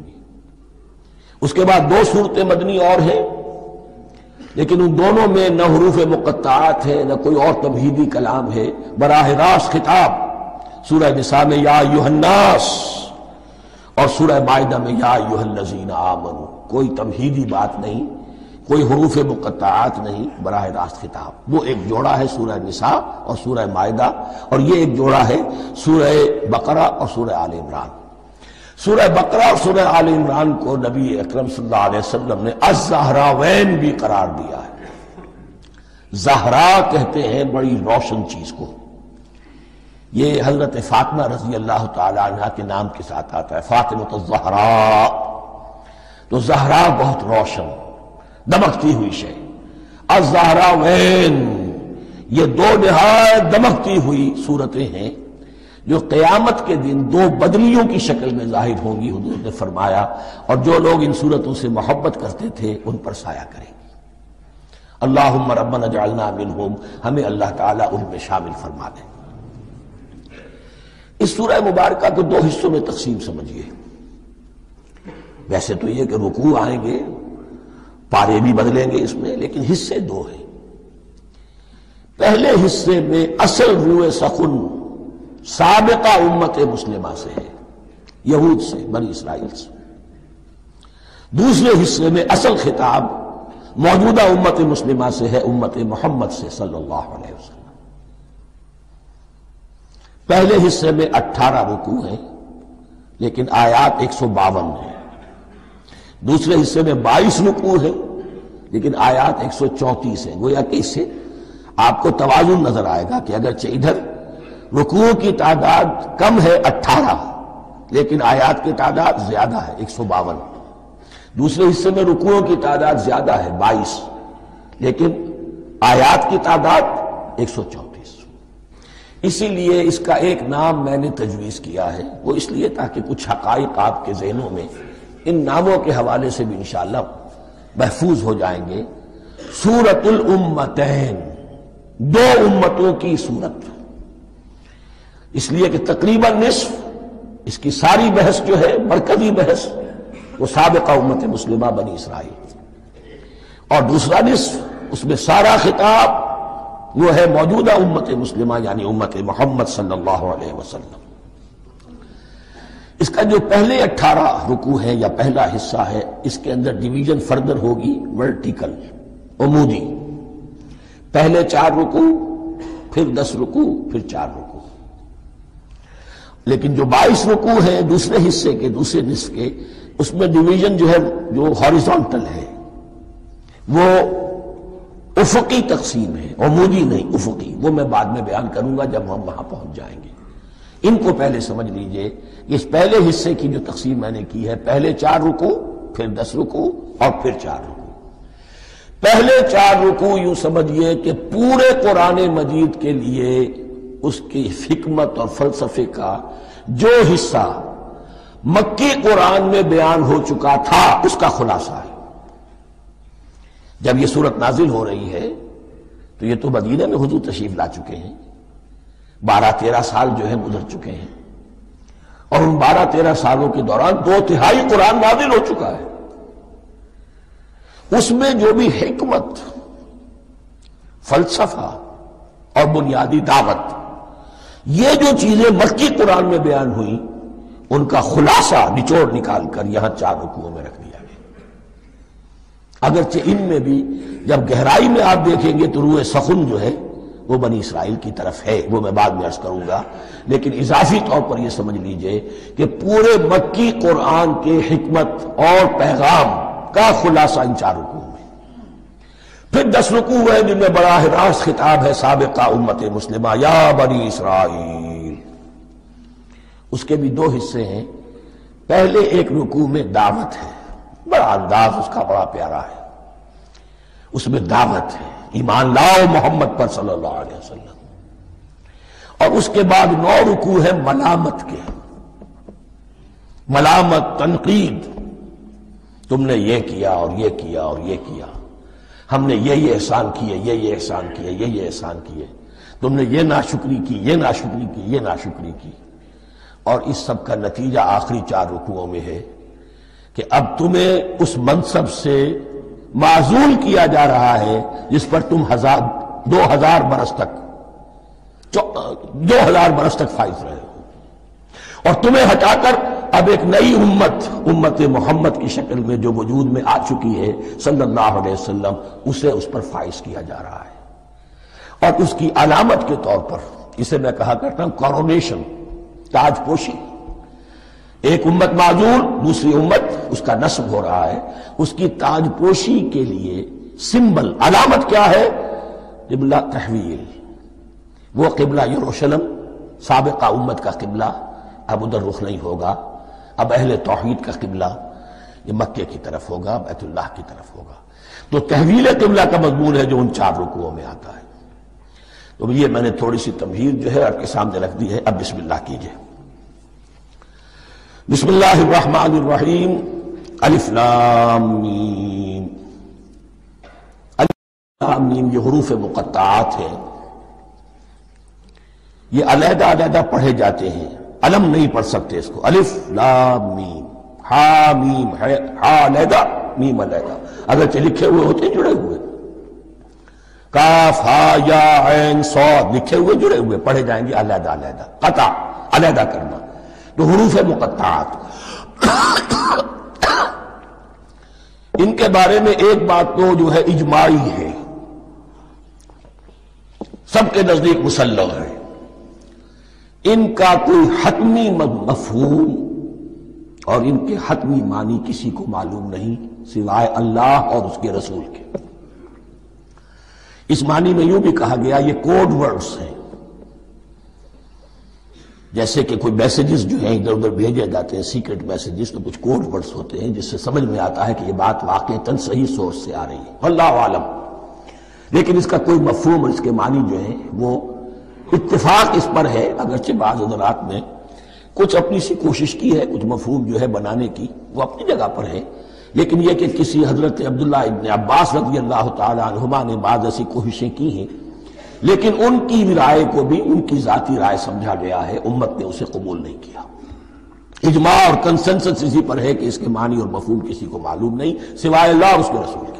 اس کے بعد دو صورتیں مدنی اور ہیں، لیکن ان دونوں میں نہ حروف مقطعات ہے نہ کوئی اور تمہیدی کلام ہے، براہ راست خطاب سورہ نساء میں یا ایھا الناس اور سورہ مائدہ میں یا ایھا الذین آمنوا، کوئی تمہیدی بات نہیں، کوئی حروف مقطعات نہیں، براہ راست خطاب۔ وہ ایک جوڑا ہے سورہ نساء اور سورہ مائدہ، اور یہ ایک جوڑا ہے سورہ بقرہ اور سورہ آل عمران۔ سورہ بقرہ اور سورہ آل عمران کو نبی اکرم صلی اللہ علیہ وسلم نے الزہراوین بھی قرار دیا ہے۔ زہرا کہتے ہیں بڑی روشن چیز کو، یہ حضرت فاطمہ رضی اللہ تعالی عنہا کے نام کے ساتھ آتا ہے، فاطمۃ الزہراء، تو زہرا بہت روشن دمکتی ہوئی شے۔ الزہراوین یہ دو نہایت دمکتی ہوئی صورتیں ہیں جو قیامت کے دن دو بدلیوں کی شکل میں ظاہر ہوں گی، حضور نے فرمایا، اور جو لوگ ان صورتوں سے محبت کرتے تھے ان پر سایہ کریں گے۔ اللہم ربنا اجعلنا منہم، ہمیں اللہ تعالیٰ ان میں شامل فرما دے۔ اس سورہ مبارکہ کو دو حصوں میں تقسیم سمجھیے۔ ویسے تو یہ کہ رکوع آئیں گے، پارے بھی بدلیں گے اس میں، لیکن حصے دو ہیں۔ پہلے حصے میں اصل روح سخن سابقہ امت مسلمہ سے ہے، یہود سے، بنی اسرائیل سے۔ دوسرے حصے میں اصل خطاب موجودہ امت مسلمہ سے ہے، امت محمد سے صلی اللہ علیہ وسلم۔ پہلے حصے میں 18 رکوع ہیں لیکن آیات 152 ہیں، دوسرے حصے میں 22 رکوع ہیں لیکن آیات 134 ہیں۔ گویا کہ اس سے آپ کو توازن نظر آئے گا کہ اگرچہ ادھر رکوع کی تعداد کم ہے 18 لیکن آیات کی تعداد زیادہ ہے 152، دوسرے حصے میں رکوعوں کی تعداد زیادہ ہے 22 لیکن آیات کی تعداد 134۔ اسی لیے اس کا ایک نام میں نے تجویز کیا ہے، وہ اس لیے تاکہ کچھ حقائق آپ کے ذہنوں میں ان ناموں کے حوالے سے بھی انشاءاللہ محفوظ ہو جائیں گے۔ سورۃ الامتین، دو امتوں کی سورت، اس لیے کہ تقریباً نصف اس کی ساری بحث جو ہے، مرکزی بحث، وہ سابقہ امت مسلمہ بنی اسرائیل، اور دوسرا نصف اس میں سارا خطاب وہ ہے موجودہ امت مسلمہ یعنی امت محمد صلی اللہ علیہ وسلم۔ اس کا جو پہلے 18 رکوع ہے یا پہلا حصہ ہے، اس کے اندر ڈویژن فردر ہوگی ورٹیکل، عمودی، پہلے 4 رکوع، پھر 10 رکوع، پھر 4 رکوع۔ لیکن جو 22 رکوع ہیں دوسرے حصے کے، دوسرے نصف کے، اس میں ڈویژن جو ہے جو ہاریزونٹل ہے، وہ افقی تقسیم ہے، عمودی نہیں، افقی، وہ میں بعد میں بیان کروں گا جب ہم وہاں پہنچ جائیں گے۔ ان کو پہلے سمجھ لیجئے کہ اس پہلے حصے کی جو تقسیم میں نے کی ہے، پہلے 4 رکوع، پھر 10 رکوع اور پھر 4 رکوع۔ پہلے 4 رکوع یوں سمجھیے کہ پورے قرآن مجید کے لیے اس کی حکمت اور فلسفے کا جو حصہ مکی قرآن میں بیان ہو چکا تھا اس کا خلاصہ ہے۔ جب یہ سورت نازل ہو رہی ہے تو یہ تو مدینہ میں حضور تشریف لا چکے ہیں، 12-13 سال جو ہے گزر چکے ہیں، اور ان 12-13 سالوں کے دوران 2/3 قرآن نازل ہو چکا ہے۔ اس میں جو بھی حکمت، فلسفہ اور بنیادی دعوت، یہ جو چیزیں مکی قرآن میں بیان ہوئی، ان کا خلاصہ نچوڑ نکال کر یہاں 4 رکوعوں میں رکھ دیا گیا۔ اگرچہ ان میں بھی جب گہرائی میں آپ دیکھیں گے تو روح سخن جو ہے وہ بنی اسرائیل کی طرف ہے، وہ میں بعد میں عرض کروں گا، لیکن اضافی طور پر یہ سمجھ لیجئے کہ پورے مکی قرآن کے حکمت اور پیغام کا خلاصہ ان 4 رکوعوں میں۔ پھر 10 رکوع ہیں جن میں براہ راست خطاب ہے سابقہ امت مسلمہ، یا بنی اسرائیل۔ اس کے بھی 2 حصے ہیں۔ پہلے ایک رکوع میں دعوت ہے، بڑا انداز اس کا بڑا پیارا ہے، اس میں دعوت ہے، ایمان لاؤ محمد پر صلی اللہ علیہ وسلم۔ اور اس کے بعد 9 رکوع ہے ملامت کے، ملامت، تنقید، تم نے یہ کیا اور یہ کیا اور یہ کیا، ہم نے یہ احسان کیے، یہ احسان کیے، یہ احسان کیے، تم نے یہ ناشکری کی، یہ ناشکری کی، یہ ناشکری کی۔ اور اس سب کا نتیجہ آخری 4 رکوعوں میں ہے کہ اب تمہیں اس منصب سے معزول کیا جا رہا ہے جس پر تم 2000 برس تک 2000 برس تک فائز رہے ہو، اور تمہیں ہٹا کر اب ایک نئی امت محمد کی شکل میں جو وجود میں آ چکی ہے صلی اللہ علیہ وسلم، اسے اس پر فائز کیا جا رہا ہے۔ اور اس کی علامت کے طور پر اسے میں کہا کرتا ہوں کورونیشن، تاج پوشی۔ ایک امت معزول، دوسری امت اس کا نصب ہو رہا ہے، اس کی تاج پوشی کے لیے سمبل، علامت کیا ہے؟ قبلہ تحویل۔ وہ قبلہ یروشلم سابقہ امت کا قبلہ اب ادھر رخ نہیں ہوگا، اب اہل توحید کا قبلہ یہ مکے کی طرف ہوگا، بیت اللہ کی طرف ہوگا۔ تو تحویل قبلہ کا مضمون ہے جو ان 4 رکوعوں میں آتا ہے۔ تو یہ میں نے تھوڑی سی تمہید جو ہے آپ کے سامنے رکھ دی ہے۔ اب بسم اللہ کیجئے۔ بسم اللہ الرحمن الرحیم، الف لام میم۔ الف لام میم یہ حروف مقطعات ہیں، یہ علیحدہ علیحدہ پڑھے جاتے ہیں، علم نہیں پڑھ سکتے اس کو۔ الف لام میم، ہا میم ہے، ہا علیحدہ میم علیحدہ، اگرچہ لکھے ہوئے ہوتے ہیں جڑے ہوئے، کاف ہا یا عین صاد لکھے ہوئے جڑے ہوئے، پڑھے جائیں گے علیحدہ علیحدہ، قطع علیحدہ کرنا۔ تو حروف مقطعات ان کے بارے میں ایک بات تو جو ہے اجماعی ہے، سب کے نزدیک مسلم ہے، ان کا کوئی حتمی مفہوم اور ان کے حتمی معنی کسی کو معلوم نہیں سوائے اللہ اور اس کے رسول کے۔ اس معنی میں یوں بھی کہا گیا یہ کوڈ ورڈز ہیں، جیسے کہ کوئی میسیجز جو ہیں ادھر ادھر بھیجے جاتے ہیں، سیکرٹ میسیجز، تو کچھ کوڈ ورڈز ہوتے ہیں جس سے سمجھ میں آتا ہے کہ یہ بات واقعتاً صحیح سورس سے آ رہی ہے، واللہ عالم۔ لیکن اس کا کوئی مفہوم اور اس کے معنی جو ہیں وہ اتفاق اس پر ہے، اگرچہ بعض حضرات نے کچھ اپنی سی کوشش کی ہے، کچھ مفہوم جو ہے بنانے کی، وہ اپنی جگہ پر ہے، لیکن یہ کہ کسی حضرت عبداللہ ابن عباس رضی اللہ تعالی عنہما نے بعض ایسی کوششیں کی ہیں، لیکن ان کی رائے کو بھی ان کی ذاتی رائے سمجھا گیا ہے، امت نے اسے قبول نہیں کیا۔ اجماع اور کنسنسس اسی پر ہے کہ اس کے معنی اور مفہوم کسی کو معلوم نہیں سوائے اللہ اور اس کے رسول کے۔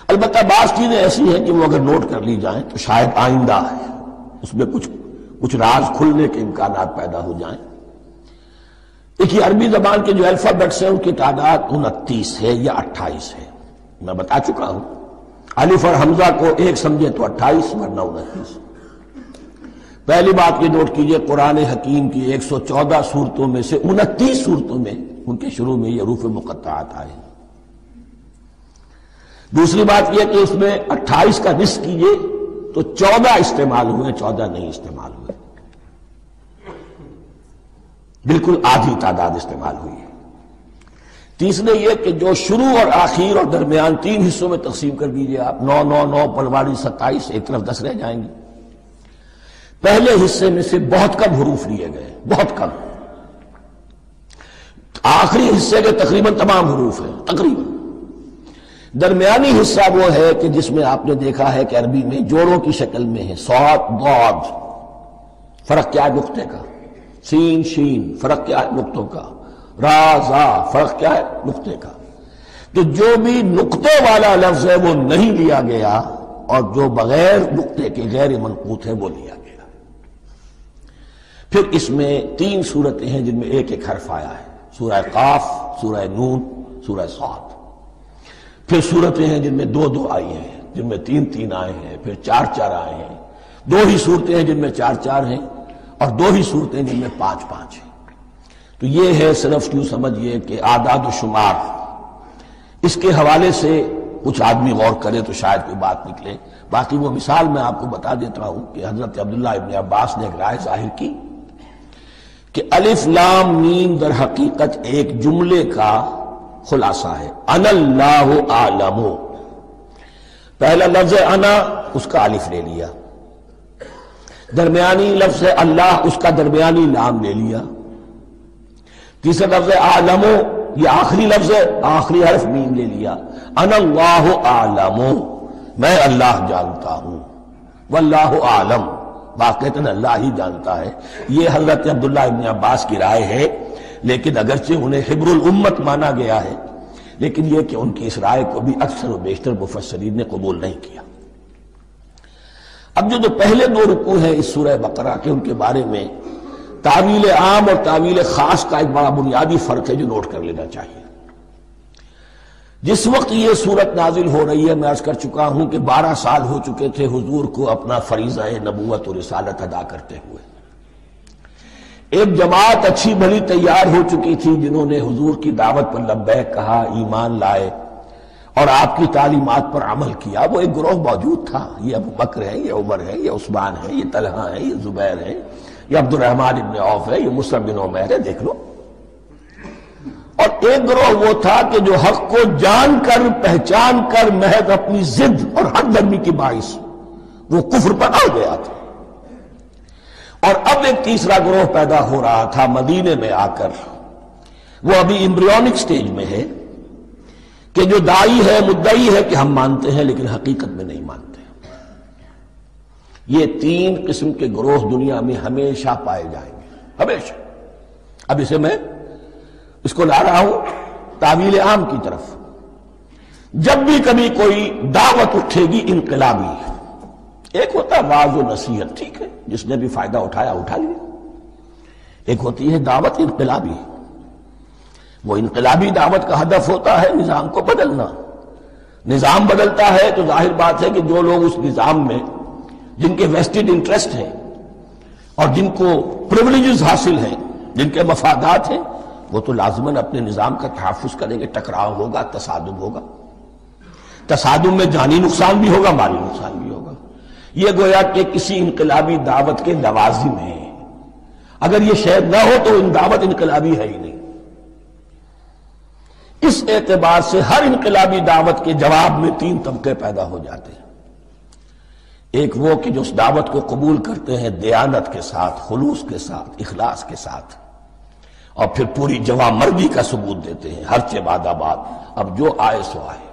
البتہ بعض چیزیں ایسی ہیں کہ وہ اگر نوٹ کر لی جائیں تو شاید آئندہ اس میں کچھ راز کھلنے کے امکانات پیدا ہو جائیں۔ دیکھیے عربی زبان کے جو الفابیٹس ہیں ان کی تعداد 29 ہے یا 28 ہے، میں بتا چکا ہوں۔ الف اور حمزہ کو ایک سمجھے تو 28 ورنہ 29۔ پہلی بات یہ نوٹ کیجئے، قرآن حکیم کی 114 سورتوں میں سے 29 سورتوں میں ان کے شروع میں یہ حروف مقطعات آئے۔ دوسری بات یہ کہ اس میں 28 کا نصف کیجئے تو 14 استعمال ہوئے، 14 نہیں استعمال ہوئے، بالکل آدھی تعداد استعمال ہوئی ہے۔ تیسرے یہ کہ جو شروع اور آخر اور درمیان 3 حصوں میں تقسیم کر دیجئے آپ، 9 9 9 پلواڑی 27، ایک طرف 10 رہ جائیں گے۔ پہلے حصے میں سے بہت کم حروف لیے گئے، بہت کم۔ آخری حصے کے تقریباً تمام حروف ہیں، تقریباً۔ درمیانی حصہ وہ ہے کہ جس میں آپ نے دیکھا ہے کہ عربی میں جوڑوں کی شکل میں ہے، صاد ضاد، فرق کیا ہے نقطے کا، سین شین فرق کیا ہے نقطوں کا، را زا فرق کیا ہے نقطے کا۔ تو جو بھی نقطے والا لفظ ہے وہ نہیں لیا گیا، اور جو بغیر نقطے کے غیر منقوط ہے وہ لیا گیا۔ پھر اس میں 3 صورتیں ہیں جن میں ایک ایک حرف آیا ہے، سورہ قاف، سورہ نون، سورہ صاد۔ پھر صورتیں ہیں جن میں 2 آئی ہیں، جن میں 3 آئے ہیں، پھر 4 آئے ہیں، 2 ہی صورتیں ہیں جن میں 4 ہیں، اور 2 ہی صورتیں جن میں 5 ہیں۔ تو یہ ہے صرف یوں سمجھئے کہ اعداد و شمار۔ اس کے حوالے سے کچھ آدمی غور کرے تو شاید کوئی بات نکلے۔ باقی وہ مثال میں آپ کو بتا دیتا ہوں کہ حضرت عبداللہ ابن عباس نے ایک رائے ظاہر کی کہ الف لام میم در حقیقت ایک جملے کا خلاصہ ہے، انا اللہ اعلم۔ پہلا لفظ انا، اس کا الف لے لیا، درمیانی لفظ اللہ، اس کا درمیانی لام لے لیا، تیسرا لفظ اعلم، یہ آخری لفظ ہے، آخری حرف میم لے لیا، انا اللہ اعلم، میں اللہ جانتا ہوں، واللہ اعلم، واقعتاً اللہ ہی جانتا ہے۔ یہ حضرت عبداللہ ابن عباس کی رائے ہے، لیکن اگرچہ انہیں حبر الامت مانا گیا ہے، لیکن یہ کہ ان کی اس رائے کو بھی اکثر و بیشتر مفسرین نے قبول نہیں کیا۔ اب جو پہلے 2 رکوع ہیں اس سورہ بقرہ کے، ان کے بارے میں تعویل عام اور تعویل خاص کا ایک بڑا بنیادی فرق ہے جو نوٹ کر لینا چاہیے۔ جس وقت یہ صورت نازل ہو رہی ہے، میں عرض کر چکا ہوں کہ 12 سال ہو چکے تھے حضور کو اپنا فریضہ نبوت و رسالت ادا کرتے ہوئے۔ ایک جماعت اچھی بھلی تیار ہو چکی تھی جنہوں نے حضور کی دعوت پر لبیک کہا، ایمان لائے اور آپ کی تعلیمات پر عمل کیا۔ وہ ایک گروہ موجود تھا، یہ ابو بکر ہے، یہ عمر ہے، یہ عثمان ہے، یہ طلحہ ہے، یہ زبیر ہے، یہ عبد الرحمن ابن عوف ہے، یہ مصعب بن عمیر ہے، دیکھ لو۔ اور ایک گروہ وہ تھا کہ جو حق کو جان کر پہچان کر محض اپنی ضد اور حق درمی کی باعث وہ کفر پر آ گیا تھا۔ اور اب ایک تیسرا گروہ پیدا ہو رہا تھا مدینے میں آ کر، وہ ابھی ایمبریونک سٹیج میں ہے، کہ جو داعی ہے، مدعی ہے کہ ہم مانتے ہیں لیکن حقیقت میں نہیں مانتے۔ یہ 3 قسم کے گروہ دنیا میں ہمیشہ پائے جائیں گے، ہمیشہ۔ اب اسے میں اس کو لا رہا ہوں تعویل عام کی طرف۔ جب بھی کبھی کوئی دعوت اٹھے گی انقلابی، ایک ہوتا ہے واعظ و نصیحت، ٹھیک ہے، جس نے بھی فائدہ اٹھایا اٹھا لیا۔ ایک ہوتی ہے دعوت انقلابی، وہ انقلابی دعوت کا ہدف ہوتا ہے نظام کو بدلنا۔ نظام بدلتا ہے تو ظاہر بات ہے کہ جو لوگ اس نظام میں جن کے ویسٹڈ انٹرسٹ ہیں اور جن کو پریولیجز حاصل ہیں، جن کے مفادات ہیں، وہ تو لازماً اپنے نظام کا تحفظ کریں گے۔ ٹکراؤ ہوگا، تصادم ہوگا، تصادم میں جانی نقصان بھی ہوگا، مالی نقصان بھی ہوگا۔ یہ گویا کہ کسی انقلابی دعوت کے لوازم ہیں۔ اگر یہ شاید نہ ہو تو ان دعوت انقلابی ہے ہی نہیں۔ اس اعتبار سے ہر انقلابی دعوت کے جواب میں 3 طبقے پیدا ہو جاتے ہیں۔ ایک وہ کہ جو اس دعوت کو قبول کرتے ہیں دیانت کے ساتھ، خلوص کے ساتھ، اخلاص کے ساتھ، اور پھر پوری جواں مردی کا ثبوت دیتے ہیں، ہر چہ بعد آباد، اب جو آئے سو آئے،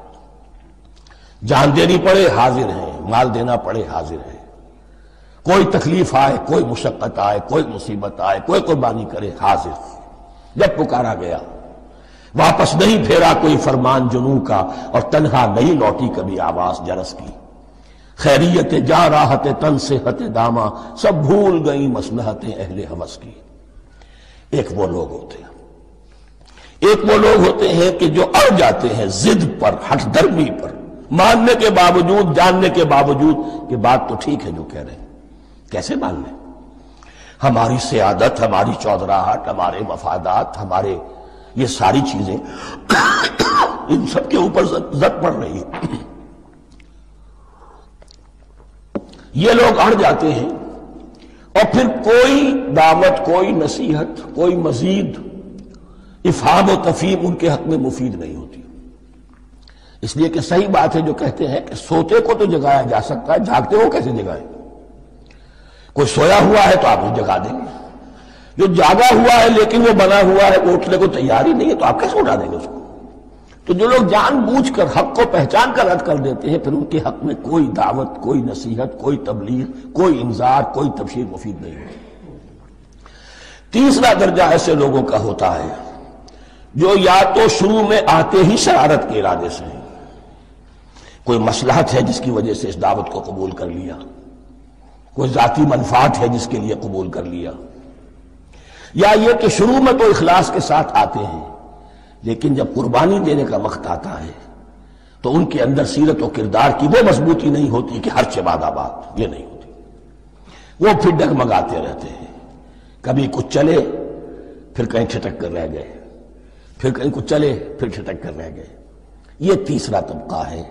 جان دینی پڑے حاضر ہیں، مال دینا پڑے حاضر ہیں، کوئی تکلیف آئے، کوئی مشقت آئے، کوئی مصیبت آئے، کوئی قربانی کرے، حاضر۔ جب پکارا گیا، واپس نہیں پھیرا کوئی فرمان جنوں کا، اور تنہا نہیں لوٹی کبھی آواز جرس کی۔ خیریت جا راحت تن صحت داما، سب بھول گئی مصلحتیں اہل ہوس کی۔ ایک وہ لوگ ہوتے ہیں، ایک وہ لوگ ہوتے ہیں کہ جو اڑ جاتے ہیں ضد پر، ہٹ درمی پر، ماننے کے باوجود، جاننے کے باوجود کہ بات تو ٹھیک ہے جو کہہ رہے ہیں، کیسے مان لیں؟ ہماری سیادت، ہماری چودراہٹ، ہمارے مفادات، ہمارے یہ ساری چیزیں ان سب کے اوپر زد پڑ رہی ہے۔ یہ لوگ اڑ جاتے ہیں، اور پھر کوئی دعوت، کوئی نصیحت، کوئی مزید افہام و تفہیم ان کے حق میں مفید نہیں ہوتی۔ اس لیے کہ صحیح بات ہے جو کہتے ہیں کہ سوتے کو تو جگایا جا سکتا ہے، جاگتے ہو کیسے جگائیں؟ کوئی سویا ہوا ہے تو آپ اسے جگا دیں گے، جو جاگا ہوا ہے لیکن وہ بنا ہوا ہے، وہ اٹھنے کو تیار ہی نہیں ہے، تو آپ کیسے اٹھا دیں گے اس کو؟ تو جو لوگ جان بوجھ کر حق کو پہچان کر رد کر دیتے ہیں، پھر ان کے حق میں کوئی دعوت، کوئی نصیحت، کوئی تبلیغ، کوئی انذار، کوئی تبشیر مفید نہیں ہوتی۔ تیسرا درجہ ایسے لوگوں کا ہوتا ہے جو یا تو شروع میں آتے ہی شرارت کے ارادے سے ہیں، کوئی مصلحت ہے جس کی وجہ سے اس دعوت کو قبول کر لیا، کوئی ذاتی منفعت ہے جس کے لیے قبول کر لیا، یا یہ کہ شروع میں تو اخلاص کے ساتھ آتے ہیں لیکن جب قربانی دینے کا وقت آتا ہے تو ان کے اندر سیرت و کردار کی وہ مضبوطی نہیں ہوتی کہ ہر چباد آباد، یہ نہیں ہوتی، وہ پھر ڈگمگاتے رہتے ہیں، کبھی کچھ چلے پھر کہیں چھٹک کر رہ گئے، پھر کہیں کچھ چلے پھر چھٹک کر رہ گئے۔ یہ تیسرا طبقہ ہے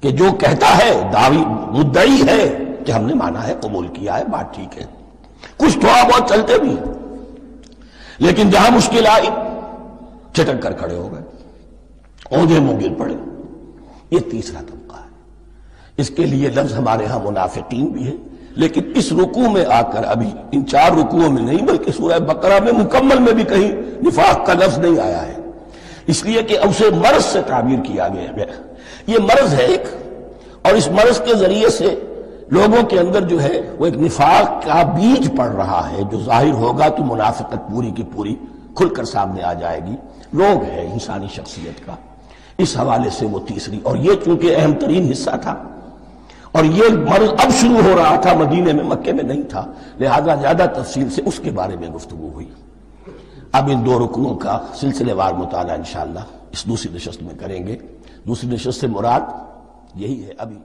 کہ جو کہتا ہے، دعوی مدعی ہے کہ ہم نے مانا ہے، قبول کیا ہے، بات ٹھیک ہے، کچھ تھوڑا بہت چلتے بھی ہیں، لیکن جہاں مشکل آئی چھٹک کر کھڑے ہو گئے، اونجے منہ گر پڑے۔ یہ تیسرا طبقہ ہے۔ اس کے لیے لفظ ہمارے ہاں منافقین بھی ہے، لیکن اس رکوع میں آ کر ابھی ان 4 رکوعوں میں نہیں بلکہ سورہ بقرہ میں مکمل میں بھی کہیں نفاق کا لفظ نہیں آیا ہے، اس لیے کہ اسے مرض سے تعبیر کیا گیا ہے۔ یہ مرض ہے ایک، اور اس مرض کے ذریعے سے لوگوں کے اندر جو ہے وہ ایک نفاق کا بیج پڑ رہا ہے، جو ظاہر ہوگا تو منافقت پوری کی پوری کھل کر سامنے آ جائے گی۔ لوگ ہے انسانی شخصیت کا، اس حوالے سے وہ تیسری، اور یہ چونکہ اہم ترین حصہ تھا اور یہ مرض اب شروع ہو رہا تھا، مدینے میں، مکے میں نہیں تھا، لہذا زیادہ تفصیل سے اس کے بارے میں گفتگو ہوئی۔ اب ان 2 رکوعوں کا سلسلے وار مطالعہ انشاءاللہ اس دوسری نشست میں کریں گے۔ دوسری نشست سے مراد یہی ہے ابھی